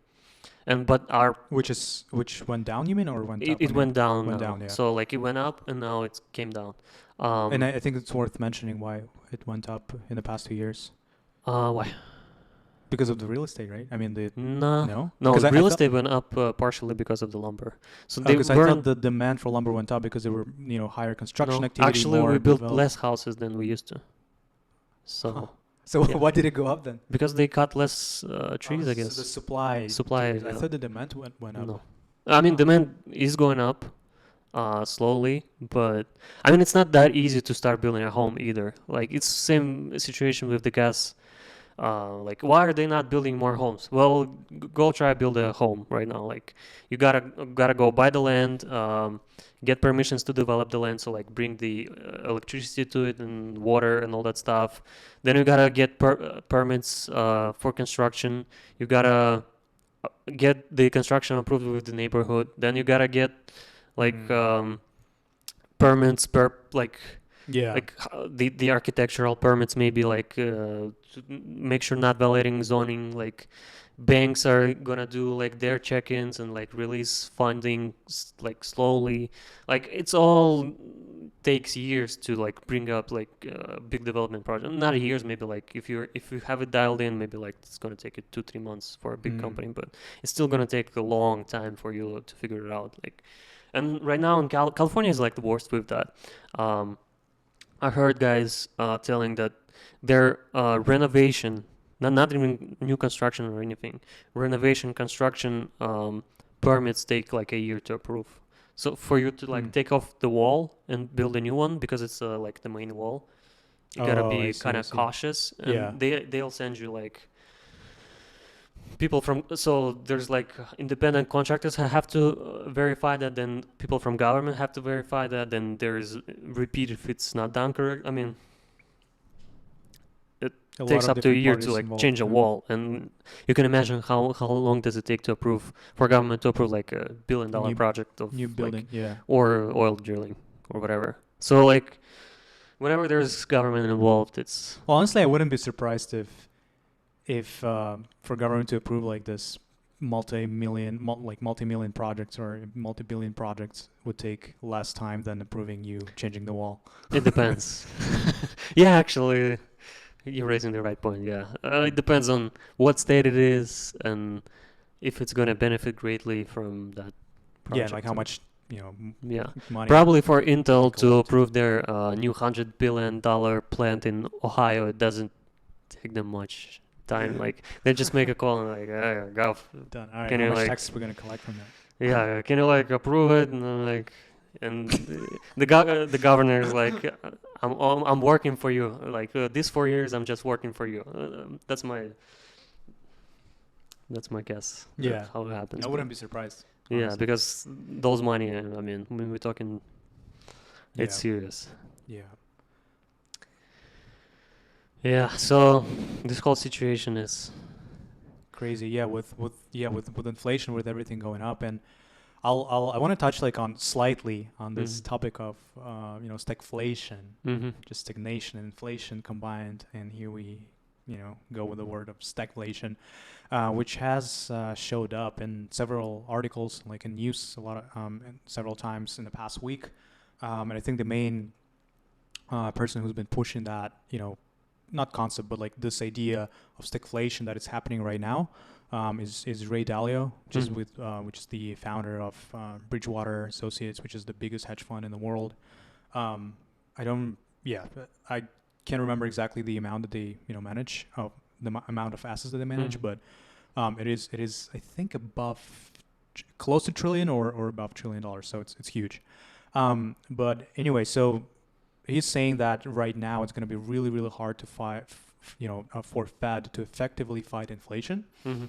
And but our Which went down, you mean, or went up? it went down Went now. down, yeah. So like it went up and now it came down. And Um, I think it's worth mentioning why it went up in the past 2 years. why? Because of the real estate, right? I mean, No, no, no. because I Real thought estate went up partially because of the lumber. So they because I thought weren't. the demand for lumber went up because there were higher construction No, activity, actually, we more built develop. less houses than we used to. Huh. So So yeah, why did it go up then? because they cut less trees, I So the guess. supply Supply, decreased. I yeah. thought the demand went up. No, I mean Huh. demand is going up, slowly, but I mean it's not that easy to start building a home either. Like it's same situation with the gas. Like why are they not building more homes? Well, go try build a home right now. Like you gotta go buy the land, get permissions to develop the land. So like bring the electricity to it and water and all that stuff. Then you gotta get permits for construction. You gotta get the construction approved with the neighborhood. Then you gotta get like Mm. permits per Yeah. the architectural permits, maybe like to make sure not violating zoning. Like banks are gonna do like their check-ins and like release funding like slowly. Like it's all takes years to like bring up like big development project. Not years, maybe like if you have it dialed in, maybe like it's gonna take you 2-3 months for a big Mm. company, but it's still gonna take a long time for you to figure it out. Like, and right now in California is like the worst with that. Um, I heard guys telling that their renovation, not even new construction or anything, renovation construction permits take like a year to approve. So for you to like Mm. take off the wall and build a new one because it's like the main wall, you gotta Oh, I be see. kind I of see. cautious, Yeah. and they'll send you like people from, so there's like independent contractors have to verify that, then people from government have to verify that, then there's repeat if it's not done correct. I mean it A lot takes of up to a different year to parties like involved. change a Yeah. wall, and you can imagine how long does it take to approve, for government to approve like $1 billion New project of new like, building. Yeah. or oil drilling or whatever. So like whenever there's government involved, it's Well, honestly, I wouldn't be surprised if for government to approve like this multi-million projects or multi-billion projects would take less time than approving you changing the wall. it depends. Yeah, actually, you're raising the right point. Yeah, it depends on what state it is and if it's gonna benefit greatly from that Yeah, and like project. how much you know m- Yeah, money probably for they Intel to collect. approve their new $100 billion plant in Ohio, it doesn't take them much time. Like they just make a call and like, hey, Gov, Done. All right, can how you much like, taxes we're gonna collect from that? yeah, can you like approve it? And then like, and the governor is like, I'm working for you. Like these 4 years, I'm just working for you. That's my guess. Yeah, That's how it happens. I But wouldn't be surprised. yeah, Honestly. because those money, I mean, when we're talking, it's Yeah, serious. yeah, Yeah, so this whole situation is. crazy. Yeah, with inflation, with everything going up, and I want to touch like on slightly on this Mm-hmm. topic of stagflation, Mm-hmm. just stagnation and inflation combined, and here we go with the word of stagflation, which has showed up in several articles, like in news, a lot of and several times in the past week, and I think the main person who's been pushing that, not concept, but like this idea of stagflation that is happening right now, is Ray Dalio, which is the founder of Bridgewater Associates, which is the biggest hedge fund in the world. I don't, yeah, I can't remember exactly the amount that they manage, amount of assets that they manage, Mm-hmm. but it is I think above, close to trillion or above $1 trillion, so it's huge. But anyway, so he's saying that right now it's going to be really, really hard to fight, for Fed to effectively fight inflation. Mm-hmm.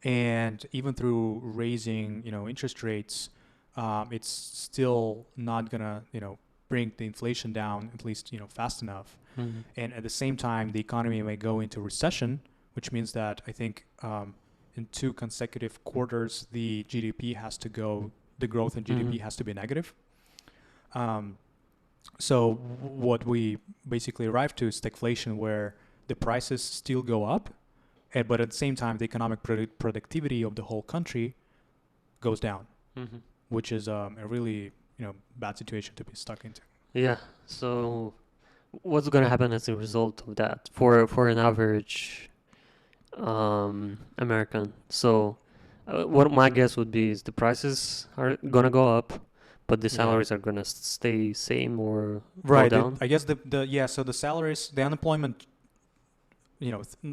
And even through raising, interest rates, it's still not going to, bring the inflation down, at least, fast enough. Mhm. And at the same time, the economy may go into recession, which means that I think in 2 consecutive quarters, the growth in GDP Mhm. has to be negative. Um, so what we basically arrive to is stagflation, where the prices still go up, but at the same time, the economic productivity of the whole country goes down, Mhm. which is a really bad situation to be stuck into. Yeah. So what's gonna happen as a result of that for an average American? So what my guess would be is the prices are gonna go up, but the Yeah. salaries are gonna stay same or go Right. down. I guess so the salaries, the unemployment,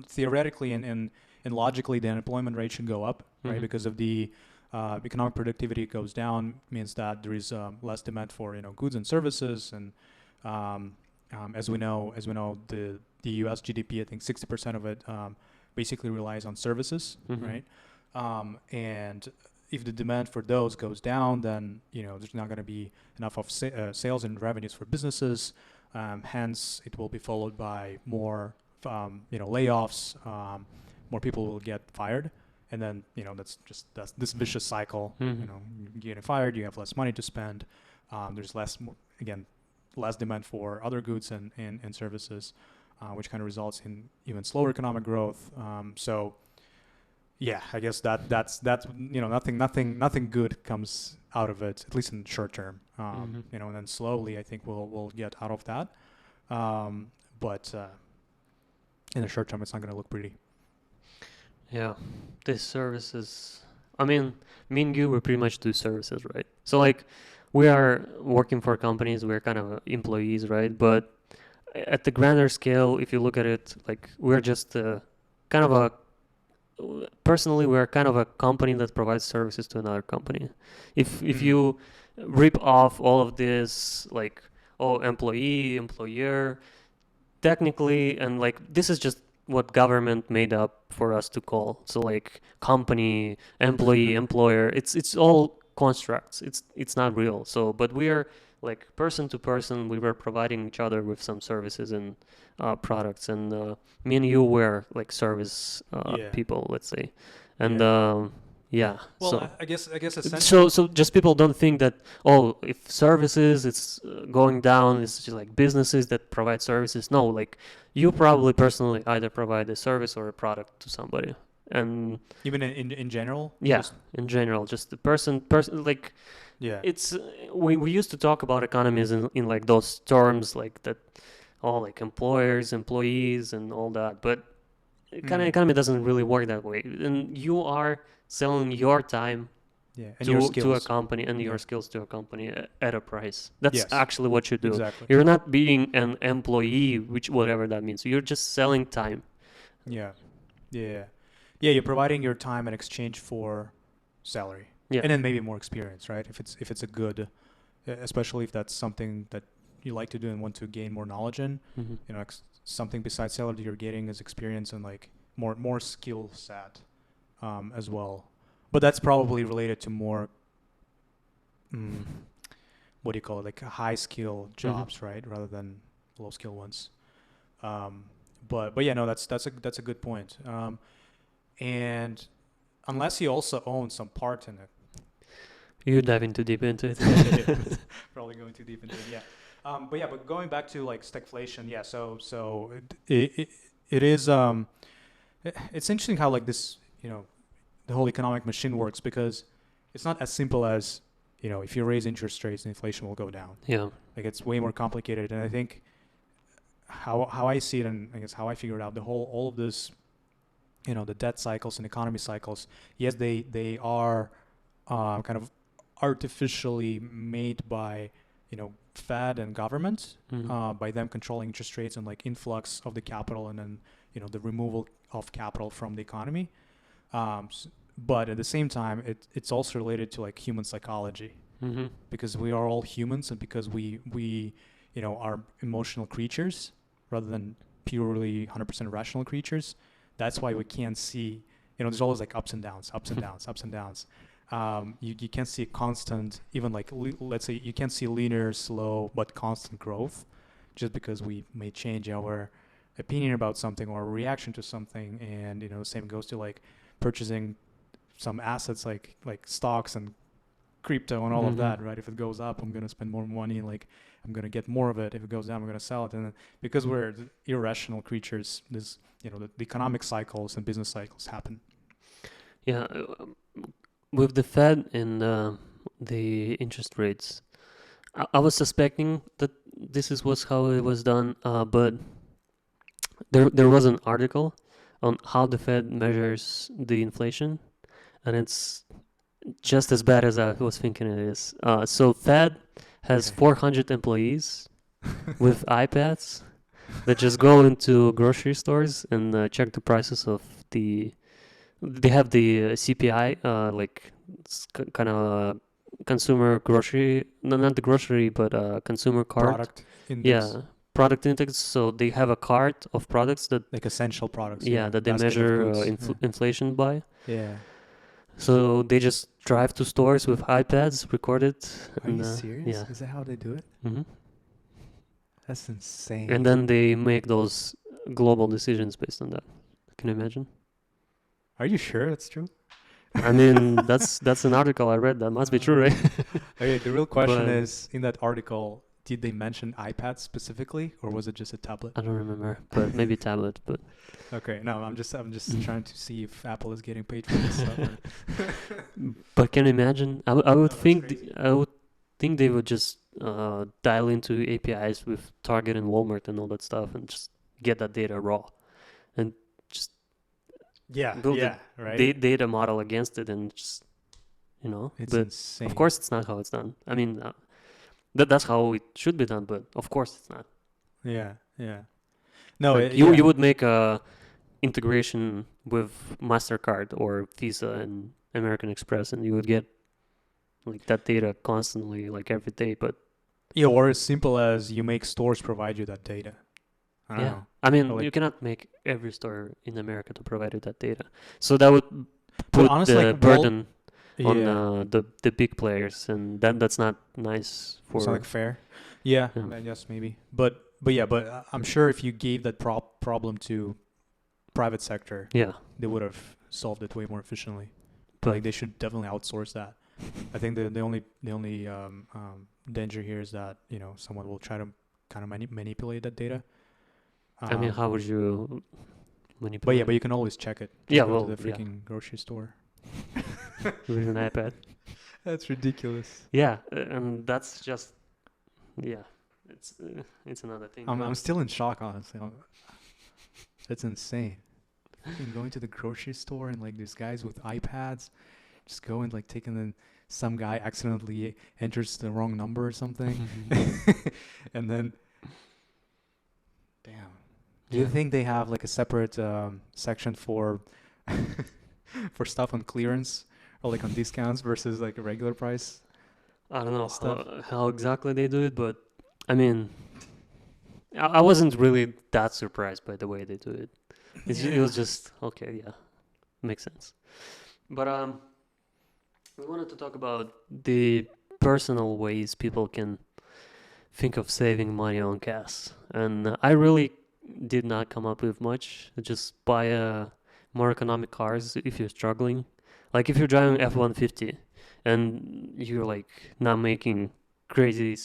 theoretically and logically, the unemployment rate should go up, right? Mhm. Because of the economic productivity goes down, means that there is less demand for goods and services, and as we know, the U.S. GDP, I think 60% of it basically relies on services, Mhm. right? And if the demand for those goes down, then there's not going to be enough of sales and revenues for businesses. Hence, it will be followed by more layoffs. More people will get fired, and then that's this vicious cycle. Mhm. You get fired, you have less money to spend. There's less demand for other goods and services, which kind of results in even slower economic growth. So yeah, I guess that's nothing good comes out of it, at least in the short term. Mhm. And then slowly, I think we'll get out of that. But in the short term, it's not going to look pretty. Yeah, this services. I mean, me and you, we pretty much do services, right? So like, we are working for companies. We're kind of employees, right? But at the grander scale, if you look at it, like we're just kind of a. Personally, we're kind of a company that provides services to another company. If Mhm. you rip off all of this, like, oh, employee, employer, technically, and like this is just what government made up for us to call. So like company, employee, employer, it's all constructs. It's not real. So but we are like person to person, we were providing each other with some services and products, and me and you were like service Yeah. people, let's say. And Yeah. yeah, Well, so I guess essentially. so just people don't think that, oh, if services it's going down, it's just like businesses that provide services. No, like you probably personally either provide a service or a product to somebody. And Even in general, yeah, just in general, just the person like yeah. it's we used to talk about economies in like those terms like that, all like employers, employees, and all that. But kind of Mm. economy doesn't really work that way. And you are selling your time Yeah, and your to a skills. company and your Yeah. skills to a company at a price. That's Yes, actually what you do. exactly. You're not being an employee, which whatever that means. You're just selling time. Yeah, yeah, yeah. You're providing your time in exchange for salary, Yeah. and then maybe more experience, right? If it's a good, especially if that's something that you like to do and want to gain more knowledge in, Hmm. something besides salary that you're getting is experience and like more skill set, as well. But that's probably related to more, mm, what do you call it, like high skill Hmm. jobs, right, rather than low skill ones. Um, but yeah, no, that's a good point. And unless you also own some part in it, You diving too deep into yeah, it. probably going too deep into it. Yeah, but going back to like stagflation, yeah. So it is it's interesting how like this the whole economic machine works, because it's not as simple as if you raise interest rates, inflation will go down. Yeah. Like it's way more complicated, and I think how I see it, and I guess how I figured out all of this, the debt cycles and economy cycles. Yes, they are kind of artificially made by Fed and government, Hmm. by them controlling interest rates and like influx of the capital, and then the removal of capital from the economy. But at the same time, it's also related to like human psychology, Hmm. because we are all humans, and because we are emotional creatures rather than purely 100% rational creatures. That's why we can't see, there's always like ups and downs, ups and downs, ups and downs. You can't see constant, even like let's say you can't see linear, slow but constant growth, just because we may change our opinion about something or reaction to something. And same goes to like purchasing some assets like stocks and crypto and all of Mm-hmm. that, right? If it goes up, I'm gonna spend more money, like I'm gonna get more of it. If it goes down, I'm gonna sell it. And then, because we're irrational creatures, this the economic cycles and business cycles happen. Yeah, with the Fed and the interest rates, I was suspecting that was how it was done, but there was an article on how the Fed measures the inflation, and it's just as bad as I was thinking it is. So Fed has Okay. 400 employees with iPads that just go into grocery stores and check the prices of the. They have the CPI, like kind of consumer grocery, no, not the grocery, but consumer card. Product index, Yeah, product index. So they have a card of products that, like essential products. yeah, Yeah, that they basket of measure goods. Yeah. inflation by. Yeah. So they just drive to stores with iPads, record it, Are and you serious? yeah. Is that how they do it? hmm That's And insane. then they make those global decisions based on that. Can you imagine? Are you sure that's true? I mean, that's an article I read. That must be true, right? Okay, the real question But is, in that article, did they mention iPad specifically, or was it just a tablet? I don't remember. But maybe tablet. But Okay, no, I'm just trying to see if Apple is getting paid for this stuff. but can you imagine? I would No, that's think crazy. I would think they would just dial into APIs with Target and Walmart and all that stuff and just get that data raw and just Yeah, build a yeah, right. data model against it and just It's But of insane. course, it's not how it's done. I mean, that's how it should be done. But of course, it's not. Yeah, yeah. No, Like you yeah. would make a integration with Mastercard or Visa and American Express, and you would get like that data constantly, like every day. But Yeah, or as simple as you make stores provide you that data. I don't yeah, know. I Or mean, you like, cannot make every store in America to provide you that data. So that would but put honestly, the like, burden on yeah, the big players, and that's not nice it's not for. like fair. Yeah, Yeah, I guess maybe. But yeah, but I'm sure if you gave that problem to private sector, yeah, they would have solved it way more efficiently. but Like they should definitely outsource that. I think the only danger here is that someone will try to kind of manipulate that data. I mean, how Um, would you but yeah, manipulate but it? you can always check it. Yeah, Just go to well, the yeah, freaking grocery store. with an iPad. That's ridiculous. Yeah, and that's just yeah, it's another thing. I'm But still in shock, honestly. That's insane. Fucking going to the grocery store and like these guys with iPads just go and like taking the some guy accidentally enters the wrong number or something, and then damn. Do you yeah, think they have like a separate section for for stuff on clearance or like on discounts versus like a regular price I don't know stuff? how exactly they do it, but I mean, I wasn't really that surprised by the way they do it. It Yeah. was just okay, yeah, makes sense. But we wanted to talk about the personal ways people can think of saving money on gas. And I really did not come up with much. Just buy more economic cars if you're struggling. Like if you're driving F-150 and you're like not making crazy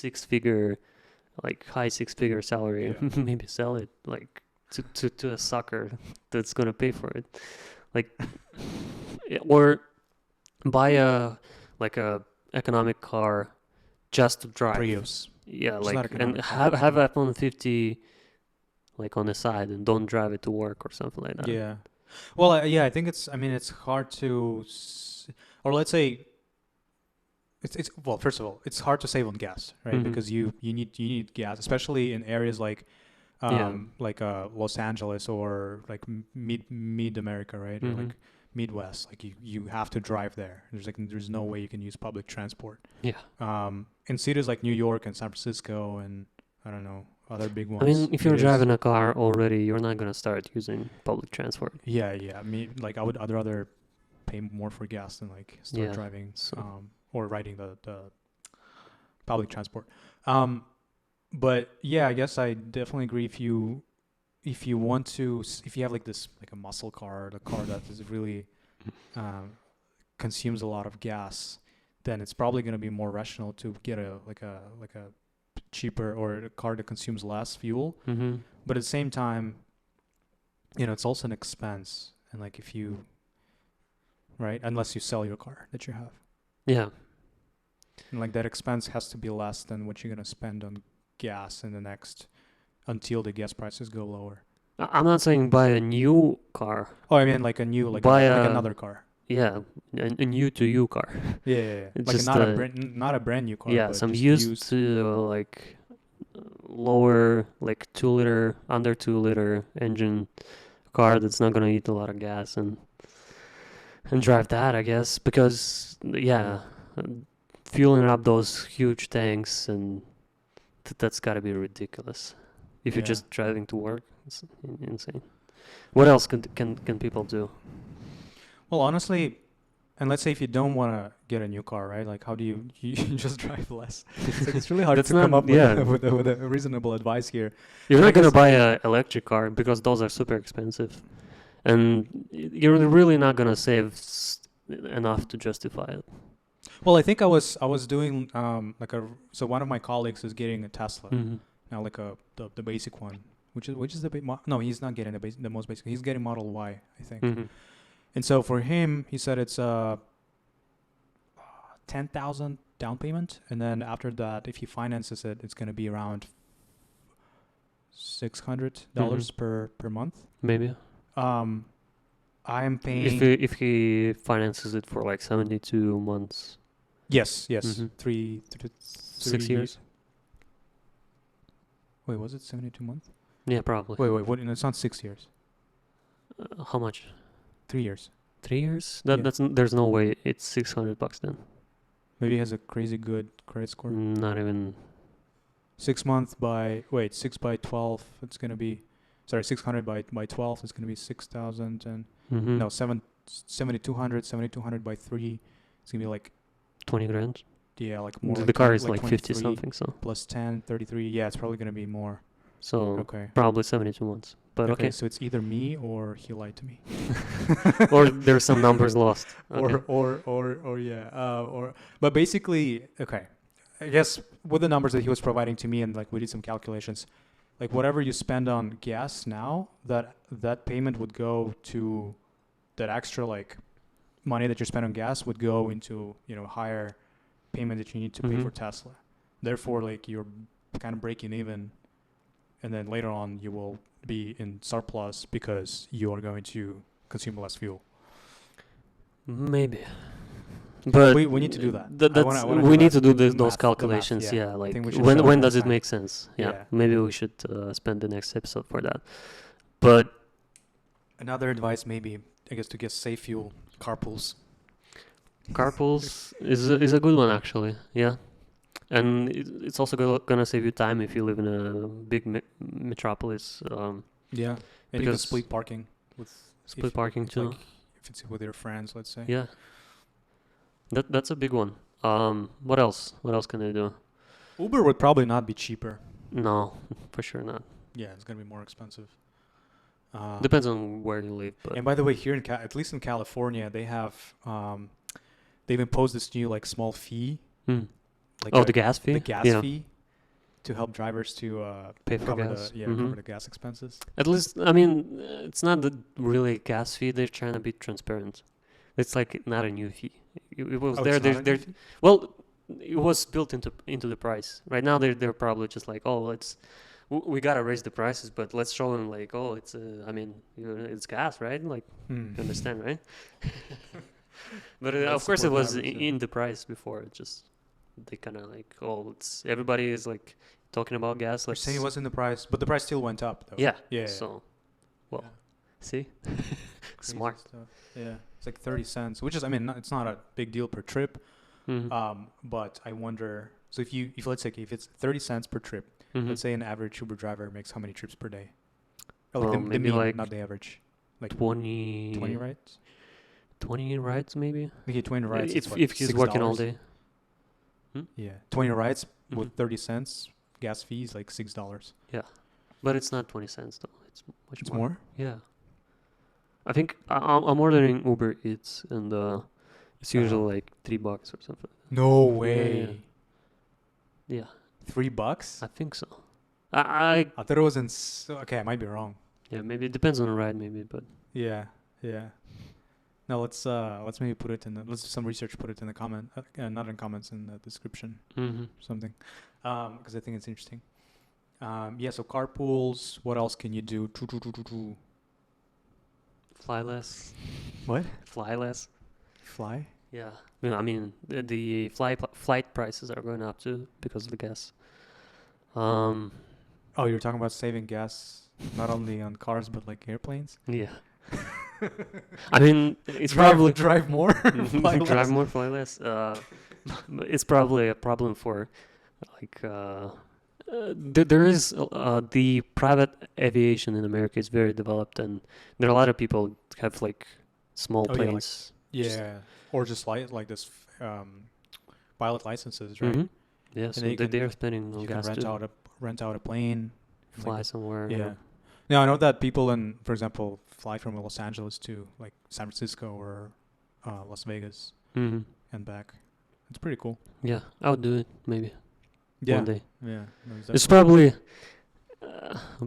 high six-figure salary, Yeah. maybe sell it like to a sucker that's gonna pay for it. Like or buy a economic car just to A drive. Prius. Yeah, It's not like and economic car. have F-150 like on the side and don't drive it to work or something like that. Yeah. Well, yeah, I think I mean, it's hard to, or let's say, well, first of all, it's hard to save on gas, right? hmm Because you need gas, especially in areas Yeah. like Los Angeles or like mid America, right? Or hmm like Midwest. Like you have to drive there. There's no way you can use public transport. Yeah. In cities like New York and San Francisco and I don't know other big I mean, ones, if it you're is. driving a car already, you're not gonna start using public transport. Yeah, yeah. I'd rather pay more for gas than like start Yeah. driving So or riding the public transport. Um, but yeah, I guess I definitely agree. If you want to, if you have like this like a muscle car, the car that is really um, consumes a lot of gas, then it's probably going to be more rational to get a cheaper or a car that consumes less fuel. Mm-hmm. But at the same time, it's also an expense, and like if you right, unless you sell your car that you have, Yeah. and like that expense has to be less than what you're going to spend on gas in the next until the gas prices go lower. I'm not saying buy a new car. Oh, I mean like a new Buy like a another car. yeah, a new to you car. Yeah, yeah, yeah. It's Like just not a brand new car, yeah, but some just used used. like lower like 2 liter, under 2 liter engine car that's not gonna eat a lot of gas and drive that, I guess, because yeah, fueling up those huge tanks and that's gotta be ridiculous. If you're Yeah. just driving to work, it's insane. What else can people do? Well, honestly, and let's say if you don't want to get a new car, right? Like, how do you just drive less? It's like it's really hard That's to not come up with yeah. with a reasonable advice here. You're But I not gonna guess buy a electric car because those are super expensive, and you're really not gonna save enough to justify it. well, I think I was doing so one of my colleagues is getting a Tesla Mm-hmm. now, like the basic one, which is no, he's not getting the most basic. He's getting Model Y, I think. Mm-hmm. And so for him, he said it's 10,000 down payment, and then after that, if he finances it, it's going to be around $600 per month. Maybe Um, I'm if paying if he finances it for like 72 months, yes, Mhm. three 6 years. Wait, was it 72 months? Yeah, probably. Wait, what? No, it's not 6 years. How much? 3 years. 3 years? Yeah. There's no way it's $600 then. Maybe he has a crazy good credit score. Not even. 6 months by 6 by 12. It's gonna be, sorry, 600 by 12. It's gonna be 6,000 and Mm-hmm. no 7,200 by 3. It's gonna be like 20 grand. yeah, like more. The Like car 20, is like like 50 23 something, so plus 10, 33. Yeah, it's probably gonna be more. so Okay. probably 72 months. But okay. So it's either me or he lied to me. Or there's some numbers lost. Okay. Or yeah. But basically, okay. I guess with the numbers that he was providing to me, and like we did some calculations, like whatever you spend on gas now, that payment would go to that extra like money that you spend on gas would go into higher payment that you need to pay for Mhm. Tesla. Therefore, like you're kind of breaking even, and then later on you will be in surplus because you are going to consume less fuel. Maybe. But We need to do that. That's I wanna we do need that. to do The those math, calculations. yeah. Yeah, I like think we should set up when a does it time. make sense? Yeah, Yeah. maybe we should spend the next episode for that. But Another advice maybe, I guess, to get safe fuel, carpools. carpools is a good one actually. Yeah, and it's also gonna save you time if you live in a big metropolis. Yeah. And you can Because split parking with split if, parking too. like if it's with your friends, let's say. Yeah, that's a big one. What else? What else can they do? Uber would probably not be cheaper. No, for sure not. Yeah, it's gonna be more expensive. Depends on where you live, but And by the way, here at least in California, they've imposed this new like small fee, Hmm. like Oh, the gas fee. the gas Yeah. fee, to help drivers to Pay for cover gas. cover Mhm. the gas expenses. At least, I mean, it's not the really gas fee. They're trying to be transparent. It's like not a new fee. It was Oh, there. it's not a new They're fee? well, it was built into the price. Right now, they're probably just like, oh, we gotta raise the prices, but let's show them like, oh, it's I mean, it's gas, right? Like, you understand, right? But of Let's course, it support was drivers, yeah. in the price before. It just they kind of like, oh, it's everybody is like talking about gas. You're Let's saying it was in the price, but the price still went up though. yeah. Yeah. So, well, Yeah. see, Crazy smart. stuff. Yeah. It's like 30 cents, which is, I mean, it's not a big deal per trip. Mhm. But I wonder, so if let's say if it's 30 cents per trip, Mhm. let's say an average Uber driver makes how many trips per day? Oh, Well, the maybe mean, like not the average. Like 20, 20 rides? 20 rides maybe. Okay, 20 rides. If he's working all day. Yeah. 20 rides Mhm. with 30 cents gas fee is like $6. Yeah, but it's not 20 cents though. It's much It's more. more? Yeah, I think I'm ordering Uber Eats, and it's usually like $3 or something. No Yeah, way. yeah. $3? I think so. I I thought it was okay, I might be wrong. yeah, maybe it depends on the ride, maybe, but Yeah, yeah. No, let's maybe put it in let's do some research, put it in the comment, not in comments, in the description, mm-hmm. something, because I think it's interesting. Yeah, so carpools, what else can you do? Fly less. What? Fly less. Fly? Yeah. I mean, the flight prices are going up too because of the gas. Oh, you're talking about saving gas, not only on cars, but like airplanes? Yeah. I mean, it's probably drive more, fly less. drive more, fly less. It's probably a problem for like there is the private aviation in America is very developed, and there are a lot of people who have like small Oh, yeah, like- planes. Yeah, or just like this pilot licenses, right? Mhm. Yeah, And so then you can- they're spending on You can gas too. rent out a plane. and, Fly like, somewhere. yeah. Now I know that people for example, fly from Los Angeles to like San Francisco or Las Vegas Mm-hmm. and back. It's pretty cool. Yeah, I would do it maybe Yeah. one day. Yeah. No, It's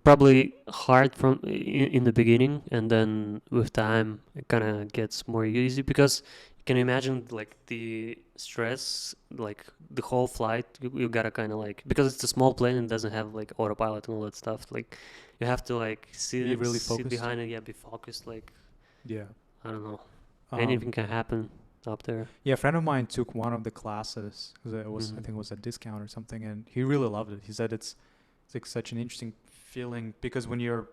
probably hard from in the beginning, and then with time it kind of gets more easy because you can imagine like the stress, like the whole flight. You gotta kind of like, because it's a small plane and doesn't have like autopilot and all that stuff. Like you have to like Be really sit focused. behind it. Yeah, be focused. Like Yeah. I don't know, Um, anything can happen up there. Yeah, a friend of mine took one of the classes because it was, I Mhm. think it was a discount or something, and he really loved it. He said it's like such an interesting feeling because when you're,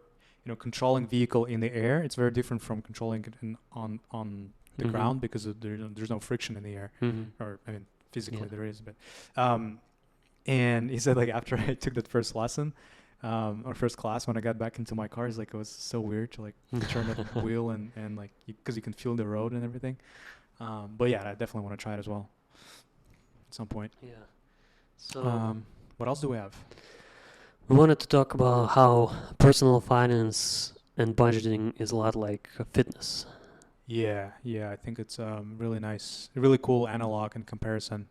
controlling vehicle in the air, it's very different from controlling it on the Mhm. ground because there's no friction in the air, Mm-hmm. or I mean physically Yeah. there is, but and he said like after I took that first lesson. Or first class, when I got back into my car, it's like it was so weird to like turn the wheel and like because you can feel the road and everything. But yeah, I definitely want to try it as well at some point. Yeah. So What else do we have? we wanted to talk about how personal finance and budgeting is a lot like fitness. Yeah, I think it's really nice, a really cool analog in comparison.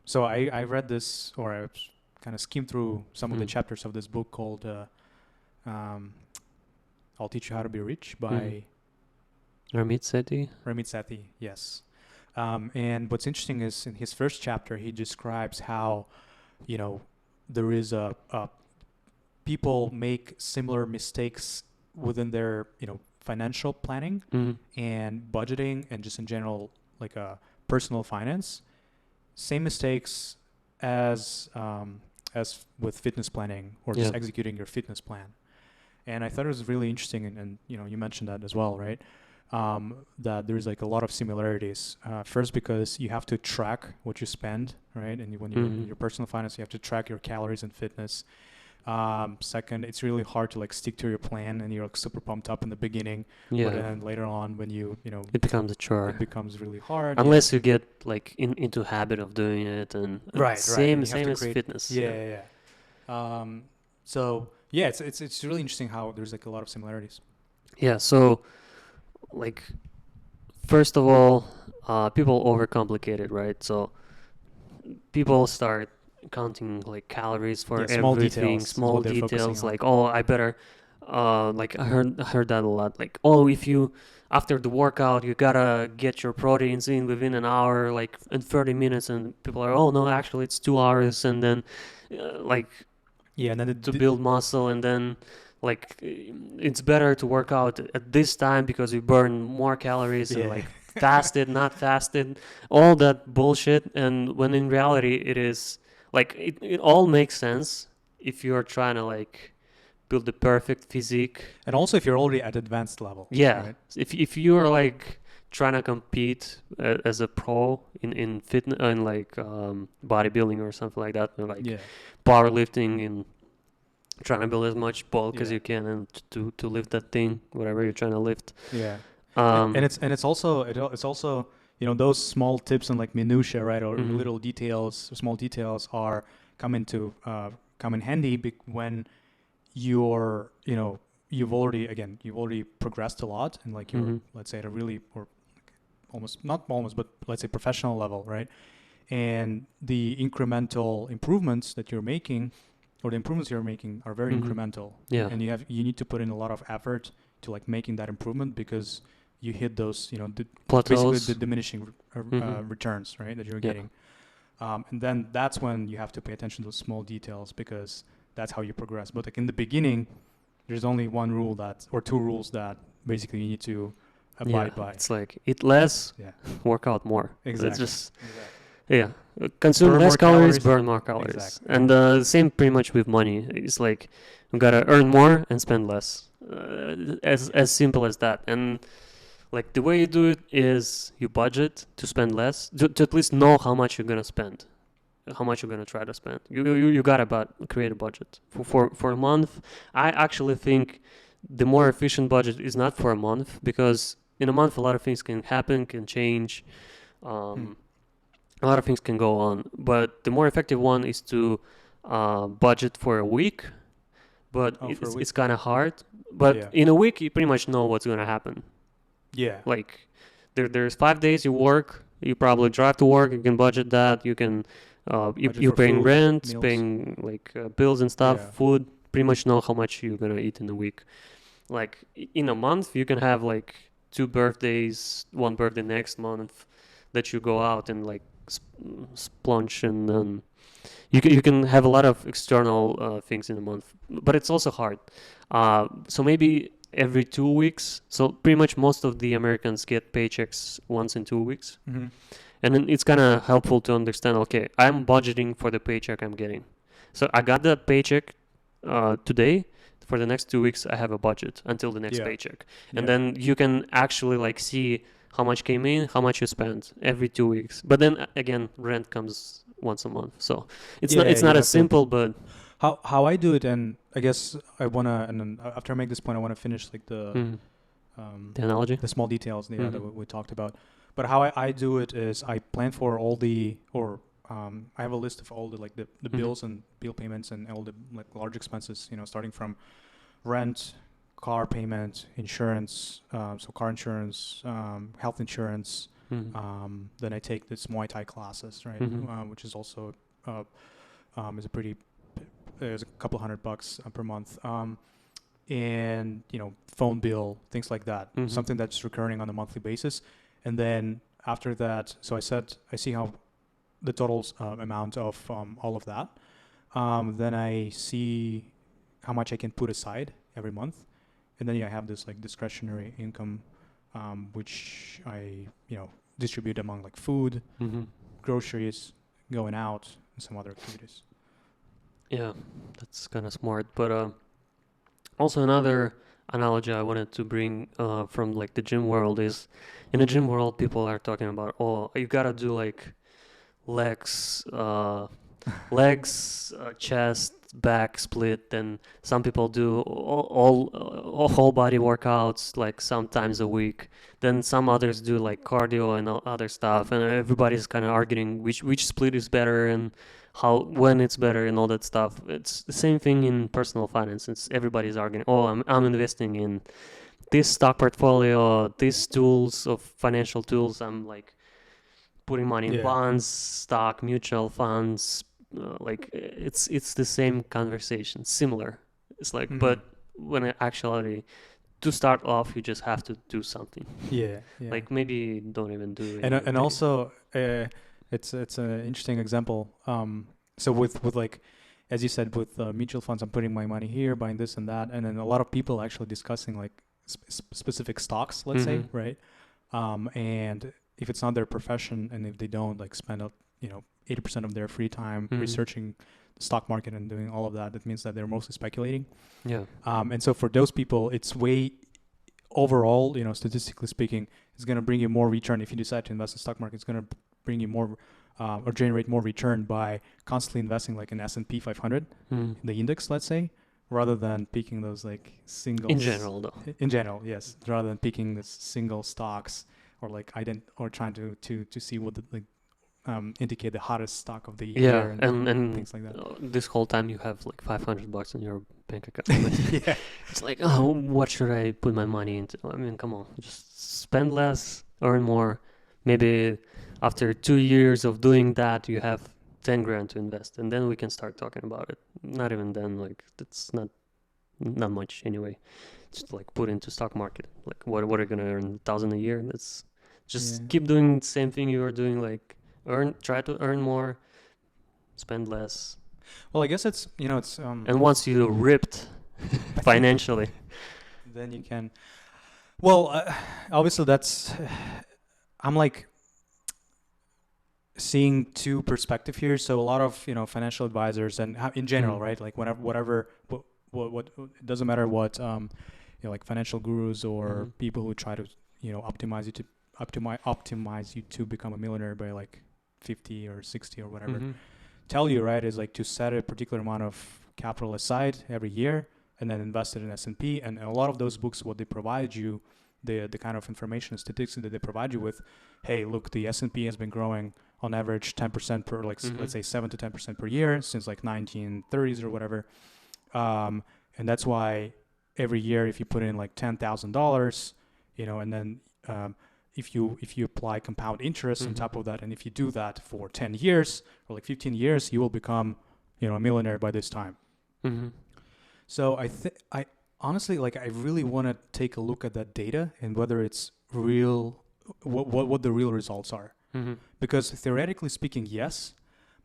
So I read this, or I kind of skimmed through some of the Mm. chapters of this book called "I'll Teach You How to Be Rich" by Ramit Sethi. Ramit Sethi. Yes. And what's interesting is in his first chapter, he describes how, there is people make similar mistakes within their, financial planning Mm. and budgeting and just in general, like personal finance. Same mistakes as with fitness planning or just Yeah. executing your fitness plan. And I thought it was really interesting, and you mentioned that as well, right? That there's like a lot of similarities. First, because you have to track what you spend, right? And when you're in Mhm. your personal finance, you have to track your calories and fitness. Second, it's really hard to like stick to your plan, and you're like super pumped up in the beginning, Yeah. but then later on, when It becomes a chore. it becomes really hard. Unless you get like into habit of doing it, and Right. same You have same to as create- fitness. Yeah. So yeah, it's really interesting how there's like a lot of similarities. Yeah, so like first of all, people overcomplicate it, right? So people start counting like calories for Yeah, small everything, details is small what they're focusing details, on. like I better like I heard that a lot. Like, if you after the workout you gotta get your proteins in within an hour, like in 30 minutes, and people are, no, actually it's 2 hours, and then like Yeah, and then to build muscle, and then like it's better to work out at this time because you burn more calories, and Yeah. like fasted, not fasted, all that bullshit. And when in reality it is like it all makes sense if you're trying to like build the perfect physique. And also if you're already at advanced level. Yeah, Right? if you're like trying to compete as a pro in fitness, in like bodybuilding or something like that, or like Yeah. powerlifting, and trying to build as much bulk as Yeah. you can, and to lift that thing, whatever you're trying to lift. Yeah. Um, And it's also those small tips and like minutia, right, or Mhm. little details, small details are come in handy when you're you've already progressed a lot, and like you're, Mm-hmm. let's say, at a really, or almost, not almost, but let's say professional level, right? And the incremental improvements that you're making, or the improvements you're making, are very Mm-hmm. incremental. Yeah. And you need to put in a lot of effort to like making that improvement, because you hit those, basically the Plateaus. diminishing Mm-hmm. returns, right, that you're Yeah. getting. And then that's when you have to pay attention to those small details, because that's how you progress. But like in the beginning, there's only one rule or two rules that basically you need to Yeah. abide by. It's like eat less, Yeah, work out more. It's exactly. just Exactly. yeah. Consume Burn less more calories, calories. burn more calories. Exactly. And same pretty much with money. It's like you gotta earn more and spend less. As simple as that. And like the way you do it is you budget to spend less, to at least know how much you're gonna spend, how much you're gonna try to spend. You gotta create a budget for a month. I actually think the more efficient budget is not for a month, because in a month a lot of things can happen, can change. Um, a lot of things can go on, but the more effective one is to budget for a week. But Oh, for a week. it's kind of hard. But Yeah. in a week, you pretty much know what's gonna happen. Yeah. Like there's 5 days you work. You probably drive to work. You can budget that. You can Budget you're for paying food, rent, meals. paying like bills and stuff, Yeah. food. Pretty much know how much you're gonna eat in a week. Like in a month, you can have like 2 birthdays, one birthday next month, that you go out and like splunge, and you can have a lot of external things in a month, but it's also hard. So maybe every 2 weeks. So pretty much most of the Americans get paychecks once in 2 weeks, Mm-hmm. and then it's kind of helpful to understand. Okay, I'm budgeting for the paycheck I'm getting. So I got the paycheck today. For the next 2 weeks, I have a budget until the next Yeah. paycheck, and then you can actually like see how much came in, how much you spent every 2 weeks. But then again, rent comes once a month, so it's not Yeah, you as have to. simple. But How I do it, and I guess I wanna, and then after I make this point, I wanna finish like the analogy. the small details, that Mhm. we talked about. But how I do it is I plan for all the, or I have a list of all the like the Mhm. bills and bill payments and all the like large expenses, starting from rent, car payment, insurance, so car insurance, health insurance. Mhm. Then I take this Muay Thai classes, right, Mhm. which is also is a pretty, there's a couple $100 per month. And phone bill, things like that, Mhm. something that's recurring on a monthly basis. And then after that, so I see how the total amount of all of that. Then I see how much I can put aside every month, and then I have this like discretionary income, which I distribute among like food, Mhm. groceries, going out, and some other activities. Yeah, that's kind of smart. But also another analogy I wanted to bring from like the gym world is, in the gym world, people are talking about, oh, you gotta do like legs, chest, back split. Then some people do all whole body workouts like sometimes a week. Then some others do like cardio and other stuff. And everybody's kind of arguing which split is better and when it's better and all that stuff. It's the same thing in personal finance. It's everybody's arguing. Oh, I'm investing in this stock portfolio, these tools of financial tools. I'm like putting money in Yeah. bonds, stock, mutual funds. Like it's the same conversation, similar. It's like, but when in actuality, to start off, you just have to do something. Yeah. Like maybe don't even do And anything. also it's an interesting example. So with like, as you said, with mutual funds, I'm putting my money here, buying this and that, and then a lot of people actually discussing like specific stocks, let's say, Mhm. right? And if it's not their profession, and if they don't like spend 80% of their free time Mhm. researching the stock market and doing all of that, that means that they're mostly speculating. Yeah. And so for those people, it's way overall, statistically speaking, it's going to bring you more return. If you decide to invest in stock market, it's going to bring you more or generate more return by constantly investing like in S&P 500, Mhm. the index, let's say, rather than picking those like singles. In general, though. In general, yes, rather than picking this single stocks, or like or trying to see what the like indicate the hottest stock of the Yeah, year and things like that. this whole time you have like $500 in your bank account. Yeah. It's like, oh, what should I put my money into? I mean, come on, just spend less, earn more. Maybe after 2 years of doing that, you have 10 grand to invest, and then we can start talking about it. Not even then, like that's not much anyway. Just like put into stock market. Like what are you gonna earn 1,000 a year? That's just Yeah. keep doing the same thing you were doing. Like try to earn more, spend less, Well, I guess it's and once you ripped financially. then you can. Well, obviously that's. I'm like seeing two perspective here. So a lot of financial advisors and in general, right? Like whatever what it doesn't matter what like financial gurus or people who try to optimize you to become a millionaire by like 50 or 60 or whatever. Tell you, right, is like to set a particular amount of capital aside every year and then invest it in S&P. And a lot of those books, what they provide you, the kind of information statistics that they provide you with, hey, look, the S&P has been growing on average 10% per, like let's say 7 to 10% per year since like 1930s or whatever. And that's why every year if you put in like $10,000, and then if you apply compound interest on top of that, and if you do that for 10 years or like 15 years, you will become, a millionaire by this time. So I honestly, like, I really want to take a look at that data and whether it's real, what the real results are. Because theoretically speaking, yes,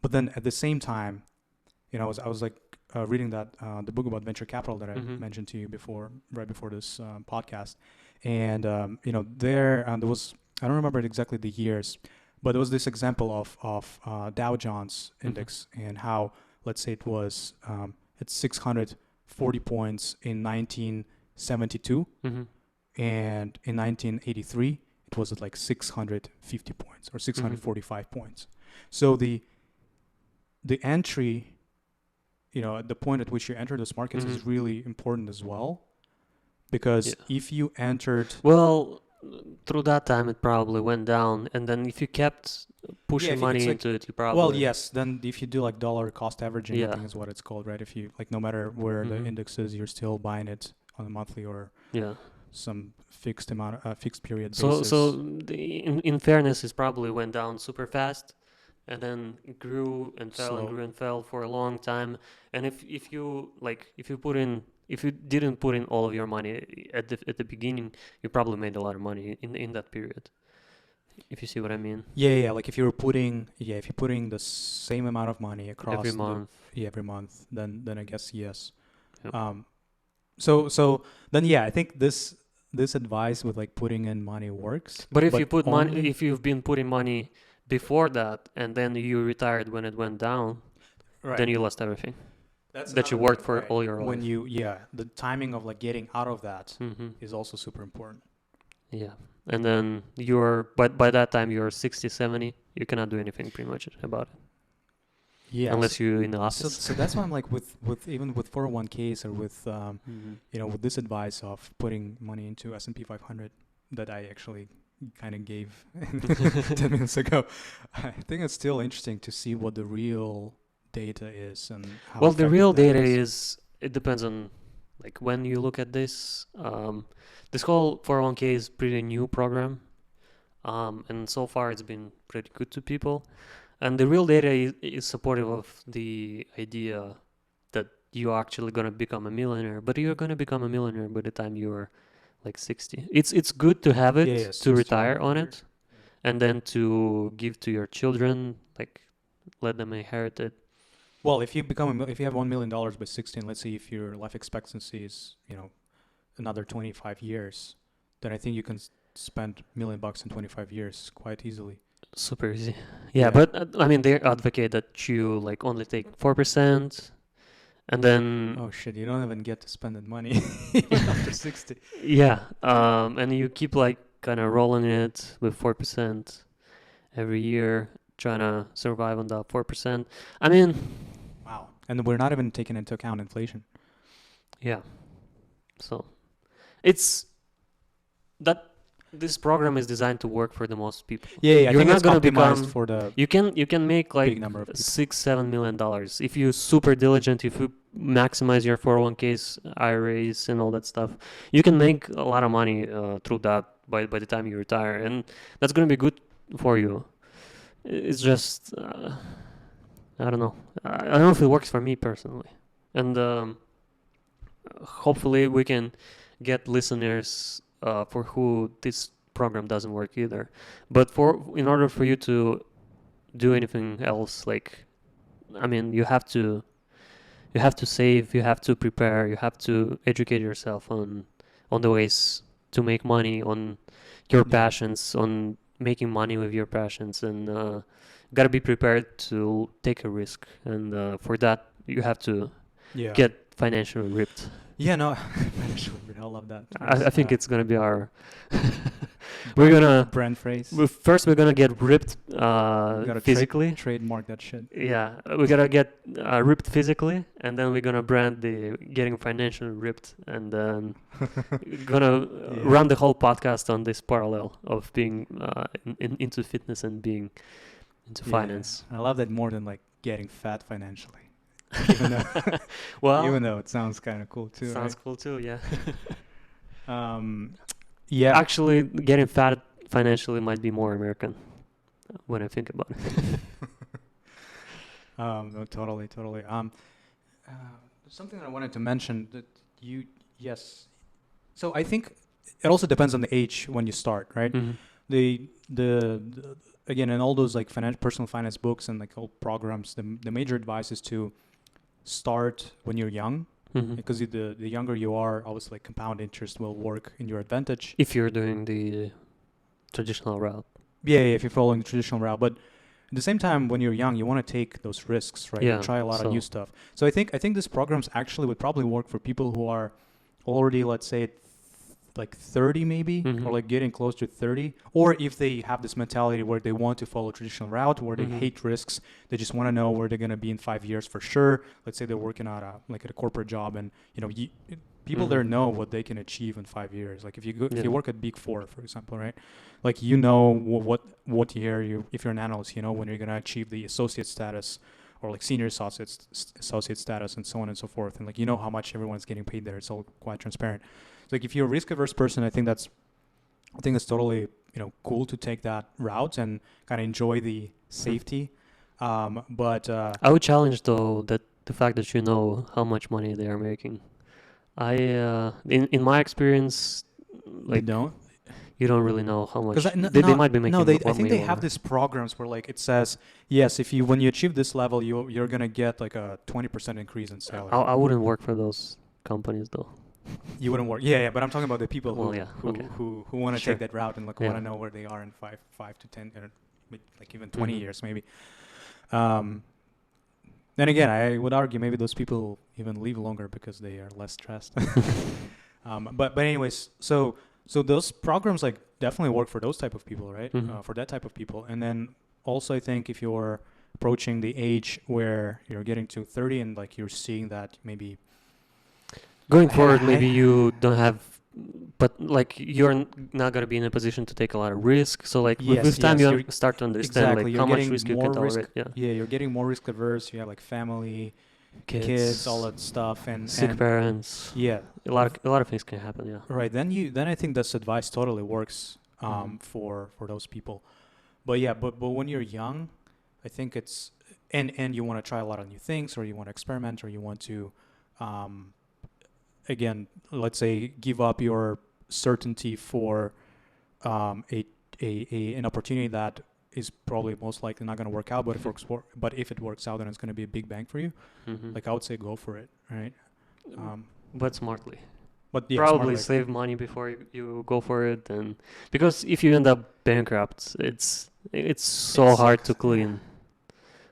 but then at the same time, I was like reading that the book about venture capital that I mentioned to you right before this podcast. And there was, I don't remember exactly the years, but there was this example of Dow Jones index and how, let's say it was at 640 points in 1972, and in 1983 it was at like 650 points or 645 points. So the entry, at the point at which you enter those markets is really important as well. Because if you entered... Well, through that time it probably went down, and then if you kept pushing money into it, you probably... Well, yes, then if you do like dollar cost averaging, I think is what it's called, right? If you, like, no matter where the index is, you're still buying it on a monthly or some fixed amount, fixed period basis. So in fairness, it probably went down super fast, and then it grew and fell and grew and fell for a long time. And if you didn't put in all of your money at the beginning, you probably made a lot of money in that period. If you see what I mean. Yeah. Like if you're putting the same amount of money across every month. Every month, then I guess yes. Yep. So then I think this advice with like putting in money works. But if you put money, if you've been putting money before that and then you retired when it went down, then you lost everything. That you worked for all your life. When the timing of like getting out of that is also super important. Yeah. And then by that time you're 60, 70, you cannot do anything pretty much about it. Yeah. Unless you're in the office. So that's why I'm like with even with 401ks or with with this advice of putting money into S&P 500 that I actually kind of gave 10 minutes ago. I think it's still interesting to see what the real data is and how... Well, the real data is, it depends on like when you look at this. This whole 401k is pretty new program, and so far it's been pretty good to people. And the real data is supportive of the idea that you're actually gonna become a millionaire, but you're gonna become a millionaire by the time you're like 60. It's good to have it to retire on it, and then to give to your children, like let them inherit it. Well, if you have $1 million by 16, let's say if your life expectancy is another 25 years, then I think you can spend $1 million in 25 years quite easily. Super easy. Yeah, but I mean they advocate that you like only take 4%, and then oh shit, you don't even get to spend that money even after 60. Yeah, and you keep like kind of rolling it with 4% every year, trying to survive on that 4%. I mean, wow. And we're not even taking into account inflation. Yeah. So it's that This program is designed to work for the most people. Yeah, I You're think not it's gonna optimized become. for the You can make like big number of people. $6-7 million if you're super diligent. If you maximize your 401ks, IRAs, and all that stuff, you can make a lot of money through that by the time you retire, and that's gonna be good for you. It's just I don't know. I don't know if it works for me personally, and hopefully we can get listeners for who this program doesn't work either. But in order for you to do anything else, like I mean, you have to save, you have to prepare, you have to educate yourself on the ways to make money, on your Yeah. passions, on making money with your passions, and gotta be prepared to take a risk. And for that, you have to Yeah. get financially ripped. Yeah, no, I love that. I think it's gonna be our. We're gonna brand phrase. first we're gonna get ripped Gotta physically. trademark that shit. Yeah, we gotta get ripped physically, and then we're gonna brand the getting financially ripped, and then gonna Yeah. run the whole podcast on this parallel of being into fitness and being into Yeah. finance. I love that more than like getting fat financially. Even though, Well, even though it sounds kind of cool too. sounds cool too. Yeah. Right? Yeah. Actually, getting fat financially might be more American when I think about it. No, totally. Something that I wanted to mention that yes. So I think it also depends on the age when you start, right? Mhm. The again, in all those like personal finance books and like all programs, the major advice is to start when you're young, Mhm. because the younger you are, obviously like compound interest will work in your advantage. If you're doing the traditional route. Yeah, if you're following the traditional route, but at the same time, when you're young, you want to take those risks, right? Yeah, And try a lot of so- new stuff. So I think this programs actually would probably work for people who are already, let's say, like 30 maybe, Mhm. or like getting close to 30, or if they have this mentality where they want to follow traditional route, where they Mhm. hate risks, they just want to know where they're going to be in 5 years for sure. Let's say they're working at a corporate job, and people there Mhm. know what they can achieve in 5 years. Like if you Yeah. work at Big Four, for example, right? Like what year if you're an analyst, when you're going to achieve the associate status or like senior associate status, and so on and so forth, and like how much everyone's getting paid there. It's all quite transparent. So like if you're a risk averse person, I think that's totally cool to take that route and kind of enjoy the safety. But I would challenge though that the fact that you know how much money they are making. I in my experience, they like don't. you don't really know how much Because they might be making. I think they have these programs where like it says yes, if you when you achieve this level, you're gonna get like a 20% increase in salary. I wouldn't work for those companies though. You wouldn't work. Yeah, but I'm talking about the people Well, yeah, okay. who want to Sure. take that route and like Yeah. want to know where they are in 5 to 10 or like even 20 Mhm. years maybe. Then again, I would argue maybe those people even live longer because they are less stressed. But anyways, so those programs like definitely work for those type of people, right? Mhm. For that type of people. And then also I think if you're approaching the age where you're getting to 30 and like you're seeing that maybe Going forward, I- maybe you don't have, but like you're not gonna be in a position to take a lot of risk. So like Yes, with time, yes, you you're- start to understand exactly, like you're how much getting risk you more can risk. tolerate. Yeah, you're getting more risk averse. You have like family, kids, all that stuff, and sick and parents. yeah, A lot of things can happen. Yeah. right. Then I think this advice totally works Mhm. for those people. But yeah, but when you're young, I think it's and you want to try a lot of new things, or you want to experiment, or you want to again, let's say, give up your certainty for an opportunity that is probably most likely not going to work out. But if it works out, then it's going to be a big bang for you. Mhm. Like I would say, go for it, right? But smartly. But yeah, Probably smartly. save money before you go for it, and because if you end up bankrupt, it's so It hard to sucks. clean.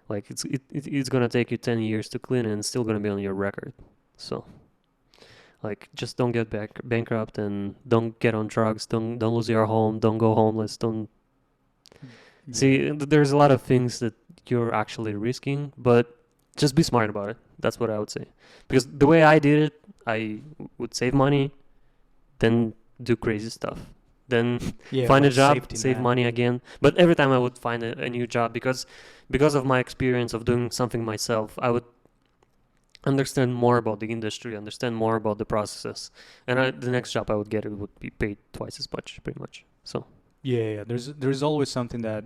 Like it's gonna take you 10 years to clean, and it's still gonna be on your record. So, like, just don't get bankrupt, and don't get on drugs. Don't lose your home. Don't go homeless. Don't see. There's a lot of things that you're actually risking, but just be smart about it. That's what I would say. Because the way I did it, I would save money, then do crazy stuff. then Yeah, find a like job, safety save net. money again. But every time I would find a new job because of my experience of doing something myself, I would understand more about the industry, understand more about the processes, and the next job I would get it would be paid twice as much, pretty much. So Yeah. There's always something that,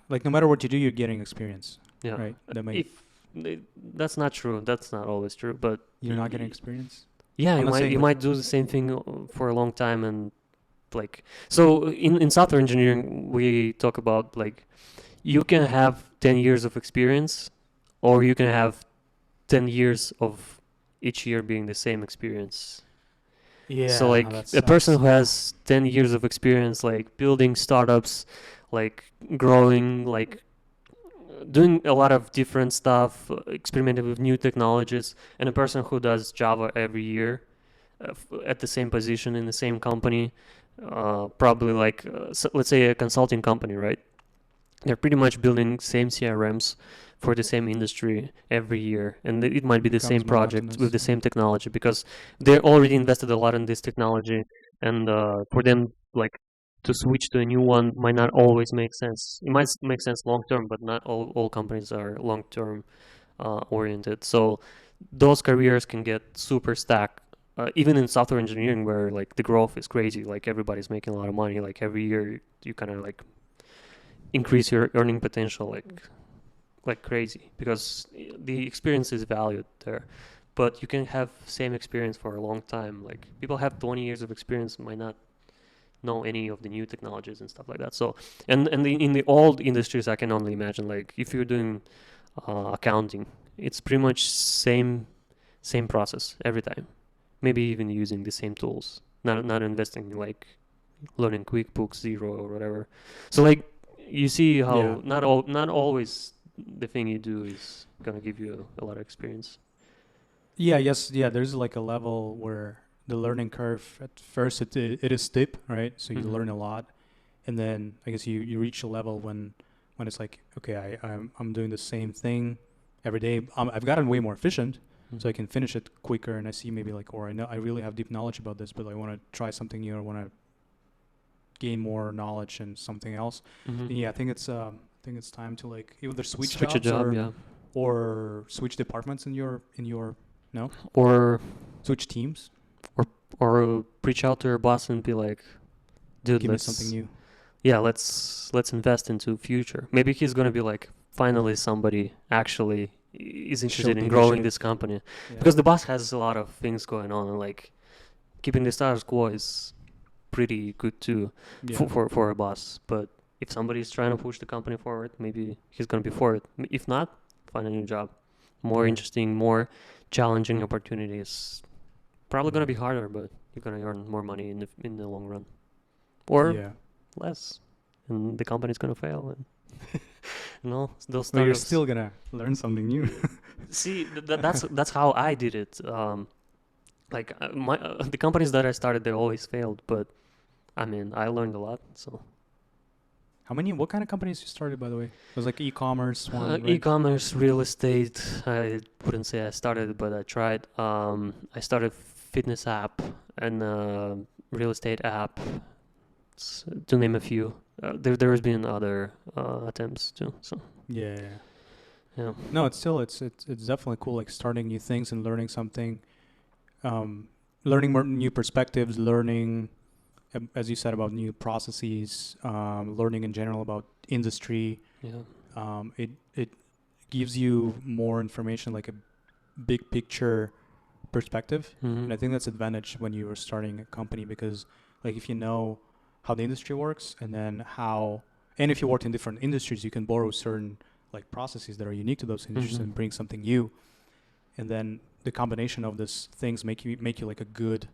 like, no matter what you do, you're getting experience, yeah, right? That may if that's not true, that's not always true, but you're not getting experience. yeah, I'm not saying you like, might do the same thing for a long time and like so in software engineering we talk about like you can have 10 years of experience or you can have 10 years of each year being the same experience. So yeah, no, like that a person sucks. who has 10 years of experience like building startups, like growing, like doing a lot of different stuff, experimenting with new technologies, and a person who does Java every year at the same position in the same company, probably like so let's say a consulting company, right? They're pretty much building same CRMs for the same industry every year, and it might be the same Becomes project with monotonous. the Yeah. same technology because they already invested a lot in this technology, and for them like to switch to a new one might not always make sense. It might make sense long term, but not all companies are long term oriented. So those careers can get super stacked. Even in software engineering, where like the growth is crazy, like everybody's making a lot of money. Like every year, you kind of like increase your earning potential like crazy because the experience is valued there. But you can have same experience for a long time. Like people have 20 years of experience might not know any of the new technologies and stuff like that. So in the old industries, I can only imagine like if you're doing accounting, it's pretty much same process every time. Maybe even using the same tools. Not investing in like learning QuickBooks Zero or whatever. So like you see Yeah. how not always the thing you do is gonna give you a lot of experience. Yeah, yes, yeah, there's like a level where the learning curve at first it is steep, right? So you Mm-hmm. learn a lot, and then I guess you reach a level when it's like, okay, I'm doing the same thing every day. I've gotten way more efficient, so I can finish it quicker, and I see maybe like, or I know I really have deep knowledge about this, but I want to try something new. I want to gain more knowledge in something else. Mm-hmm. Then yeah, I think it's time to like either switch Switch a jobs job, yeah, or switch departments in your no or switch teams. or reach out to your boss and be like, dude, Give me something let's new. yeah, let's invest into future. Maybe he's gonna be like, finally somebody actually is Show interested the in growing initiative. this company Yeah. because the boss has a lot of things going on and like keeping the status quo is pretty good too Yeah. for a boss. But if somebody's trying to push the company forward, maybe he's gonna be for it. If not, find a new job, more Yeah. interesting, more challenging opportunities. Probably gonna be harder, but you're gonna earn more money in the long run, or Yeah. less, and the company's gonna fail. And those But you're startups. still gonna learn something new. See, that's how I did it. Like the companies that I started, they always failed, but I mean, I learned a lot. So How many? What kind of companies you started, by the way? It was like e-commerce one, right? e-commerce, real estate. I wouldn't say I started, but I tried. I started fitness app and real estate app, to name a few. There has been other attempts too. So Yeah. yeah. No, it's still it's definitely cool. Like starting new things and learning something, learning more new perspectives, learning, as you said, about new processes, learning in general about industry. Yeah. It gives you more information, like a big picture perspective, Mm-hmm. and I think that's advantage when you are starting a company because, like, if you know how the industry works, and then how, and if you work in different industries, you can borrow certain like processes that are unique to those industries Mm-hmm. and bring something new, and then the combination of these things make you like a good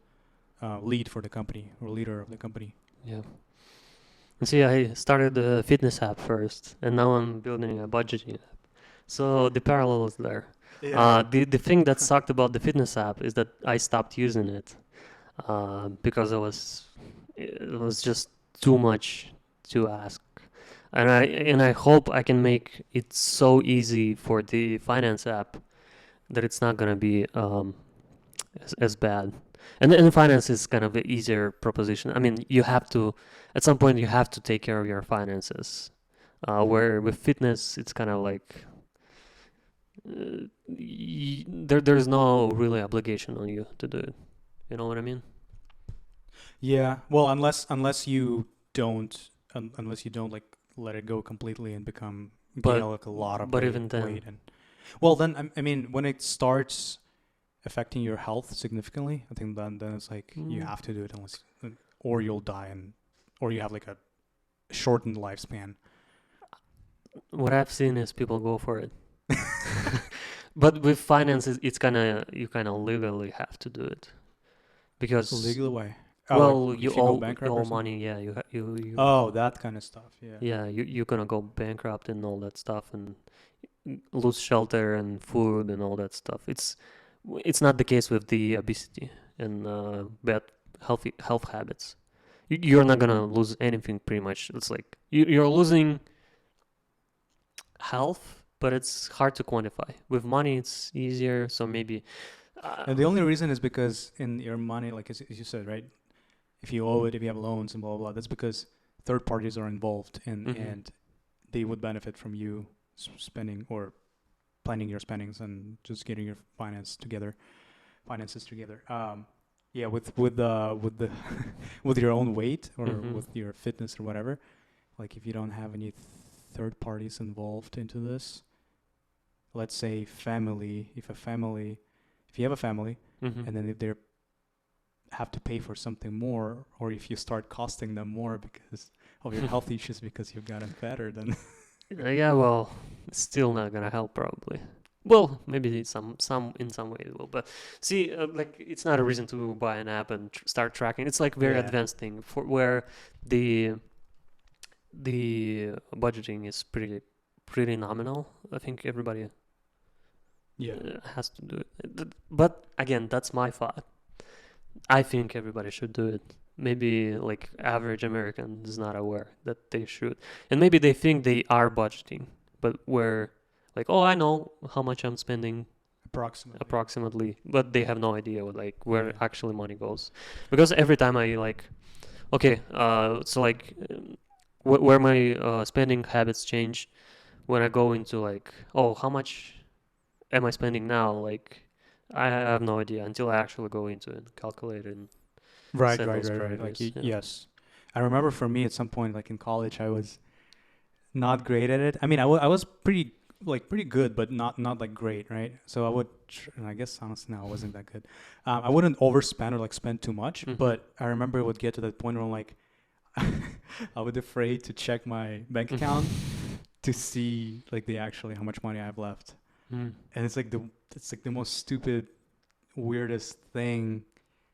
lead for the company or leader of the company. Yeah. And see, I started the fitness app first, and now I'm building a budgeting app. So the parallel is there. Yeah. The thing that sucked about the fitness app is that I stopped using it because it was just too much to ask, and I hope I can make it so easy for the finance app that it's not gonna be as bad. And finance is kind of an easier proposition. I mean, you have to, at some point, you have to take care of your finances. Where with fitness, it's kind of like there's no really obligation on you to do it. You know what I mean? Yeah. Well, unless you don't like let it go completely and gain But like a lot of but even then, weight and well, then I mean, when it starts affecting your health significantly, I think then it's like you have to do it unless or you'll die or you have like a shortened lifespan. what I've seen is people go for it. But with finances, it's you kind of legally have to do it because Legal way. well, Like you if you go owe bankrupt or something. money. Yeah, you Oh, that kind of stuff. Yeah. yeah, you're gonna go bankrupt and all that stuff and lose shelter and food and all that stuff. It's not the case with the obesity and bad health habits. You're not gonna lose anything pretty much. It's like you're losing health, but it's hard to quantify. With money, it's easier. So maybe. And the only reason is because in your money, like as you said, right? If you owe it, if you have loans and blah blah blah, that's because third parties are involved and they would benefit from you spending or planning your spendings and just getting your finances together. Yeah, with the with your own weight or with your fitness or whatever. Like if you don't have any third parties involved into this, let's say family. If you have a family, and then if they have to pay for something more, or if you start costing them more because of your health issues because you've gotten fatter, then yeah, well, it's still not gonna help probably. Well, maybe some in some way it will, but see, like it's not a reason to buy an app and start tracking. It's like very advanced thing for where the budgeting is pretty nominal. I think everybody has to do it. But again, that's my thought. I think everybody should do it. Maybe like average American is not aware that they should, and maybe they think they are budgeting, but where like, oh, I know how much I'm spending approximately, but they have no idea where actually money goes, because every time I like, okay, so like where my spending habits change when I go into like, oh, how much am I spending now? Like, I have no idea until I actually go into it, calculate it, and right. set those Like parameters. yes, I remember for me at some point, like in college, I was not great at it. I mean, I was pretty good, but not like great, right? So I would, and I guess honestly, no, I wasn't that good. I wouldn't overspend or like spend too much, but I remember it would get to that point where I'm like, I would afraid to check my bank account to see like how much money I have left, and it's like the most stupid, weirdest thing,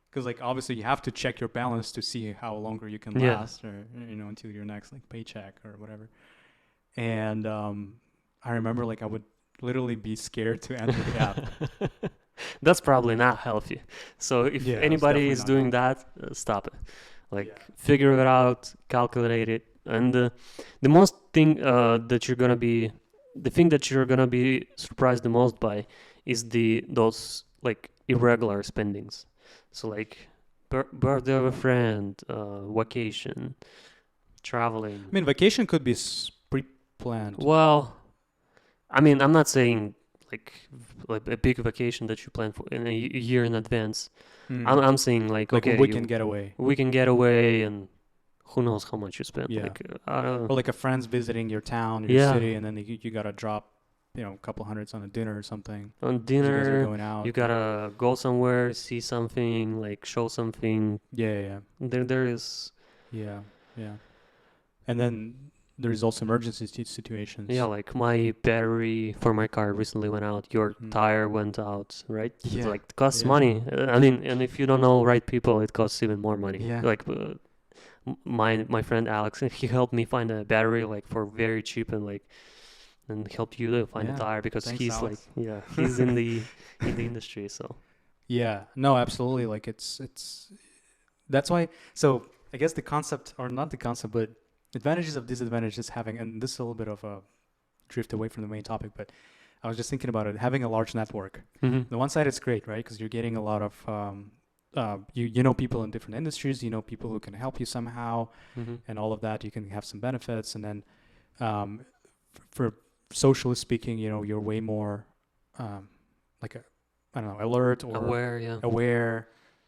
because like obviously you have to check your balance to see how longer you can last, or until your next like paycheck or whatever, and I remember like I would literally be scared to enter the app. That's probably not healthy. So if anybody is doing that, stop it. Like figure it out, calculate it, and the most thing that you're gonna be, the thing that you're gonna be surprised the most by is those like irregular spendings. So like birthday of a friend, vacation, traveling. I mean, vacation could be pre-planned. Well, I mean, I'm not saying like a big vacation that you plan for in a year in advance. I'm saying like okay, we can get away. We can get away, and who knows how much you spend. Yeah. Like I don't know. Or like a friend's visiting your town, your city, and then you gotta drop, a couple hundreds on a dinner or something. On You guys dinner, are going out. you gotta go somewhere, see something, like show something. Yeah. There is. Yeah. And then there's also emergency situations. Yeah, like my battery for my car recently went out. Your tire went out, right? Yeah. It's like it costs money. I mean, and if you don't know right people, it costs even more money. Yeah. Like my friend Alex, he helped me find a battery like for very cheap and helped you to find a tire because he's Alex. he's in the industry. So yeah, no, absolutely. Like it's that's why. So I guess the concept, or not the concept, but advantages of disadvantages having, and this is a little bit of a drift away from the main topic, but I was just thinking about it. Having a large network. Mm-hmm. The one side it's great, right? Because you're getting a lot of you know people in different industries, you know people who can help you somehow, Mm-hmm. and all of that. You can have some benefits, and then um, for socially speaking, you know, you're way more like a, I don't know, alert or Aware, yeah. aware.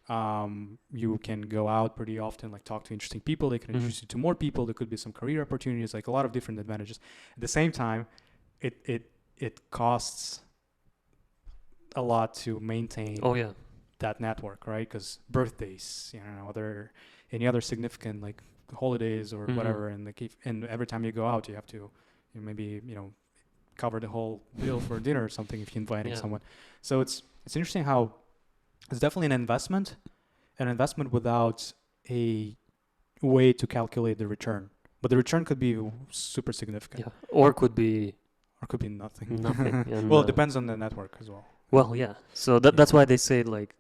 You can go out pretty often, like talk to interesting people. They can Mm-hmm. introduce you to more people. There could be some career opportunities, like a lot of different advantages. At the same time, it costs a lot to maintain Oh yeah. that network, right? Because birthdays, you know, any other significant like holidays or Mm-hmm. whatever, and every time you go out, you have to maybe cover the whole bill for dinner or something if you're inviting Yeah. someone. So it's interesting how it's definitely an investment without a way to calculate the return. But the return could be super significant, Yeah. Or could be or could be nothing. nothing. And Well, it depends on the network as well. well, yeah. So that's why they say like,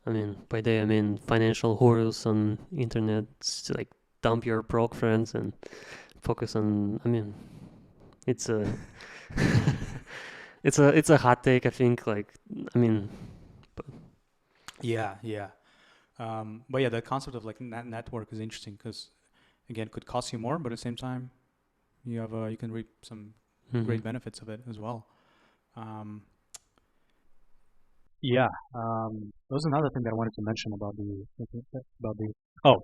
I mean, by day I mean financial whores on internet. Like dump your broke friends and focus on. I mean, it's a it's a hot take. I think. Like, I mean, Yeah, yeah. But yeah, the concept of like network is interesting because again, it could cost you more, but at the same time, you can reap some great benefits of it as well. Um, yeah, there was another thing that I wanted to mention about the oh,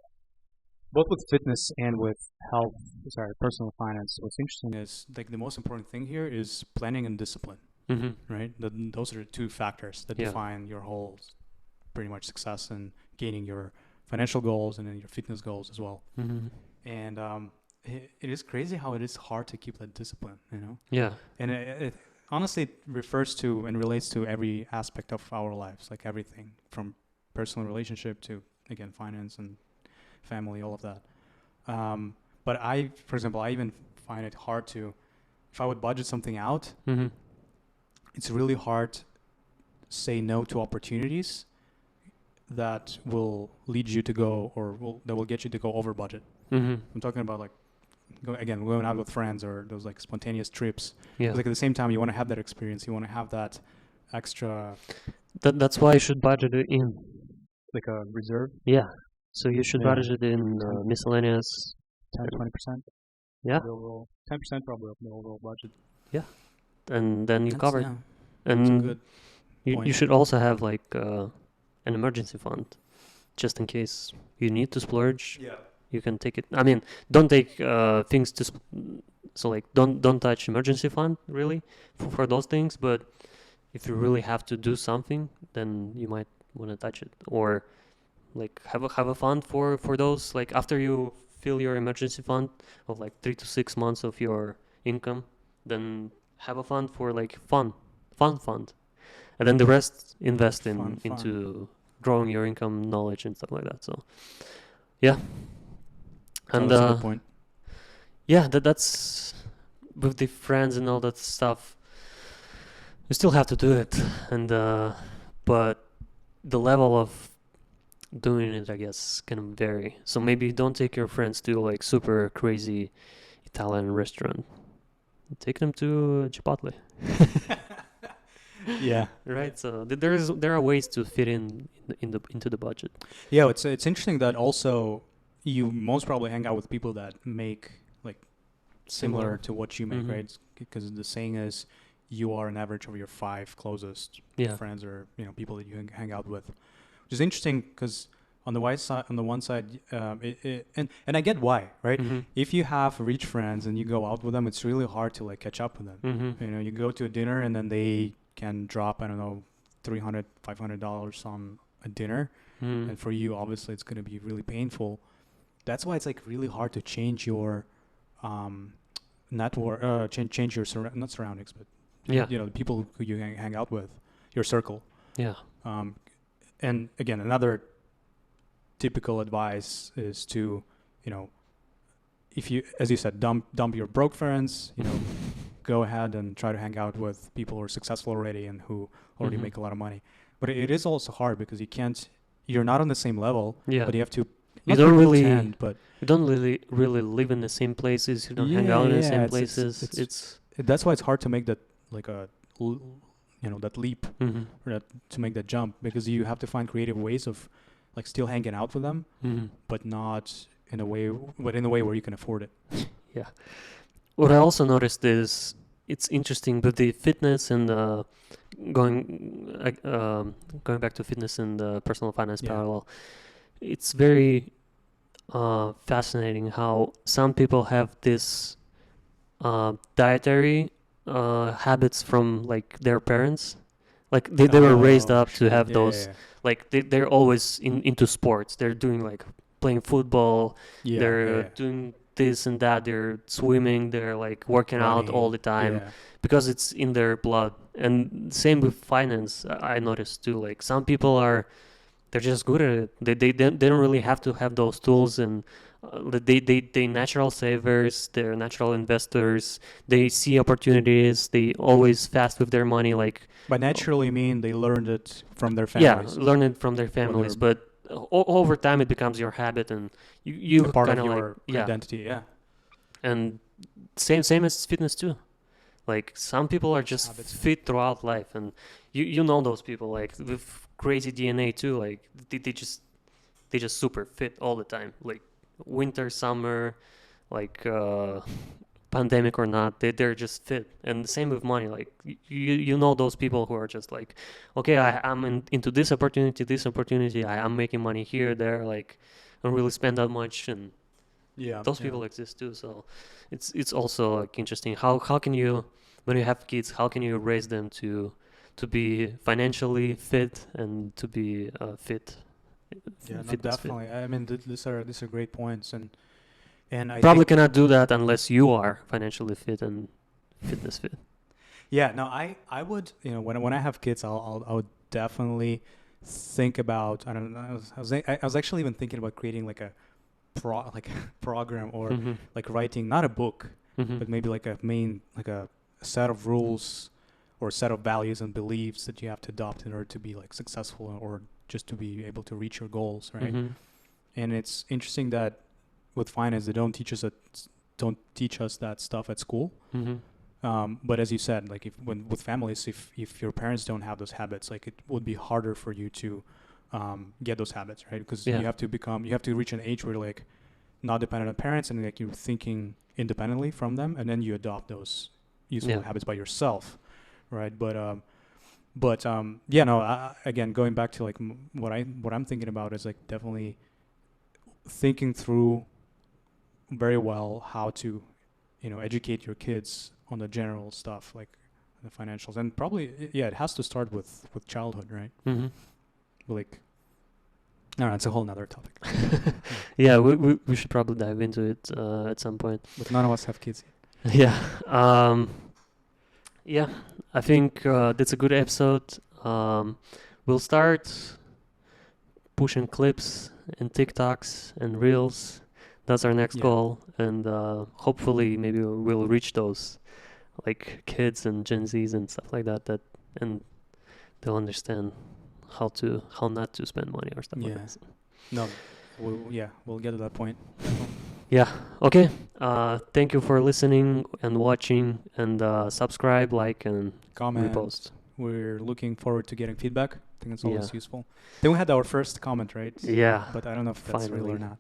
both with fitness and with health, sorry, personal finance. What's interesting is like the most important thing here is planning and discipline, right? Those are the two factors that Yeah. define your whole pretty much success in gaining your financial goals and then your fitness goals as well. And it is crazy how it is hard to keep that discipline, you know? Yeah. And it honestly it refers to and relates to every aspect of our lives, like everything from personal relationship to, again, finance and family, all of that. But for example, I even find it hard to, if I would budget something out, it's really hard say no to opportunities that will lead you to go that will get you to go over budget. I'm talking about like going out with friends or those like spontaneous trips. Yeah. Like at the same time, you want to have that experience. You want to have that extra, That's why you should budget it in. like a reserve, Yeah. So you should Yeah. budget it in miscellaneous. 10-20%. Yeah. The overall 10% probably of the overall budget. And then you That's- cover it. yeah, that's a And good you point. should also have like an emergency fund, just in case you need to splurge. Yeah. You can take it. I mean, don't take things to. So like, don't touch emergency fund really for those things. But if you really have to do something, then you might want to touch it, or like have a fund for those. Like after you fill your emergency fund of like 3 to 6 months of your income, then have a fund for like fund, and then the rest invest Fun. into growing your income, knowledge, and stuff like that. So yeah. And that's a good point. yeah, that's with the friends and all that stuff. You still have to do it, and but the level of doing it, I guess, can vary. So maybe don't take your friends to like super crazy Italian restaurant. Take them to Chipotle. Yeah. Right. So there are ways to fit into the budget. Yeah, it's interesting that also you most probably hang out with people that make like similar to what you make, Mhm. right? Because the saying is you are an average of your 5 closest Yeah. friends or people that you hang out with, which is interesting because on the one side, and I get why, right? If you have rich friends and you go out with them, it's really hard to like catch up with them. You go to a dinner and then they can drop, I don't know, $300, $500 on a dinner, and for you, obviously, it's going to be really painful. That's why it's like really hard to change your network, change your not surroundings, but the people who you hang out with, your circle. Yeah. And again, another typical advice is to, if you, as you said, dump your broke friends, go ahead and try to hang out with people who are successful already and who already make a lot of money. But it is also hard because you're not on the same level, Yeah. but you have to, You not don't really pretend, but you don't really live in the same places. You don't hang out in the same places. That's why it's hard to make that like a that leap, Mm-hmm. or to make that jump, because you have to find creative ways of like still hanging out with them, Mm-hmm. but not in a way, but in a way where you can afford it. Yeah. What I also noticed is it's interesting with the fitness and going going back to fitness and the personal finance Yeah. parallel. It's very fascinating how some people have this dietary habits from like their parents. Like they were raised Oh, up to sure. have Yeah, those, like they're always into sports. They're doing like playing football, yeah, yeah, they're yeah. doing this and that, they're swimming, they're like working out all Running. the time Yeah. because it's in their blood. And same with finance, I noticed too. Like some people are, they're just good at it. They don't really have to have those tools, and they natural savers, they're natural investors. They see opportunities. They always fast with their money. Like By naturally mean they learned it from their yeah, families. learn it from their Or families. they're But over time, it becomes your habit, and you a part kind of of like your yeah. identity. Yeah. And same as fitness too. Like some people are just Habits. fit throughout life, and you know those people like with crazy DNA too. Like they just super fit all the time. Like winter, summer, like pandemic or not, they're just fit. And the same with money. Like you know those people who are just like, okay, I'm into this opportunity. I'm making money here, there. Like I don't really spend that much, and Yeah. those people exist too. So it's also like interesting. How can you, when you have kids, how can you raise them to be financially fit and to be fit? Yeah, no, Fitness fit. definitely. I mean, these are great points, and I Probably think cannot do that unless you are financially fit and fitness fit. yeah, no, I would, when I have kids, I would definitely think about, I don't know, I was actually even thinking about creating like a program, or Mm-hmm. like writing not a book, Mm-hmm. but maybe like a set of rules or a set of values and beliefs that you have to adopt in order to be like successful, or just to be able to reach your goals, right? Mm-hmm. And it's interesting that with finance, they don't teach us that stuff at school. Mm-hmm. But as you said, like with families, if your parents don't have those habits, like it would be harder for you to get those habits, right? Because Yeah. you have to reach an age where you're like not dependent on parents, and like you're thinking independently from them, and then you adopt those useful Yeah. habits by yourself, right? But yeah, no. Again, going back to like what I'm thinking about is like definitely thinking through very well how to, educate your kids on the general stuff, like the financials, and probably yeah, it has to start with childhood, right? Mm-hmm. But like, no, it's a whole nother topic. Yeah, we should probably dive into it at some point. But none of us have kids yet. Yeah. Yeah, I think that's a good episode. We'll start pushing clips and TikToks and Reels. That's our next Yeah. goal, and hopefully maybe we'll reach those like kids and Gen Zs and stuff like that. And they'll understand how not to spend money or stuff like Yeah. that. No, we'll get to that point. Yeah. Okay. Thank you for listening and watching, and subscribe, like, and Comment. repost. We're looking forward to getting feedback. I think it's always Yeah. useful. Then we had our first comment, right? Yeah. But I don't know if that's real or Finally. not.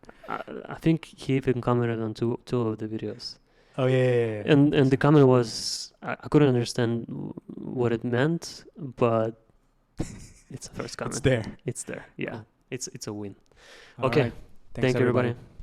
I think he even commented on two of the videos. Oh yeah. And the comment was, I couldn't understand what it meant, but it's the first comment. It's there. It's there. Yeah. It's a win. All Okay. right. Thanks, Thank you, everybody. everybody.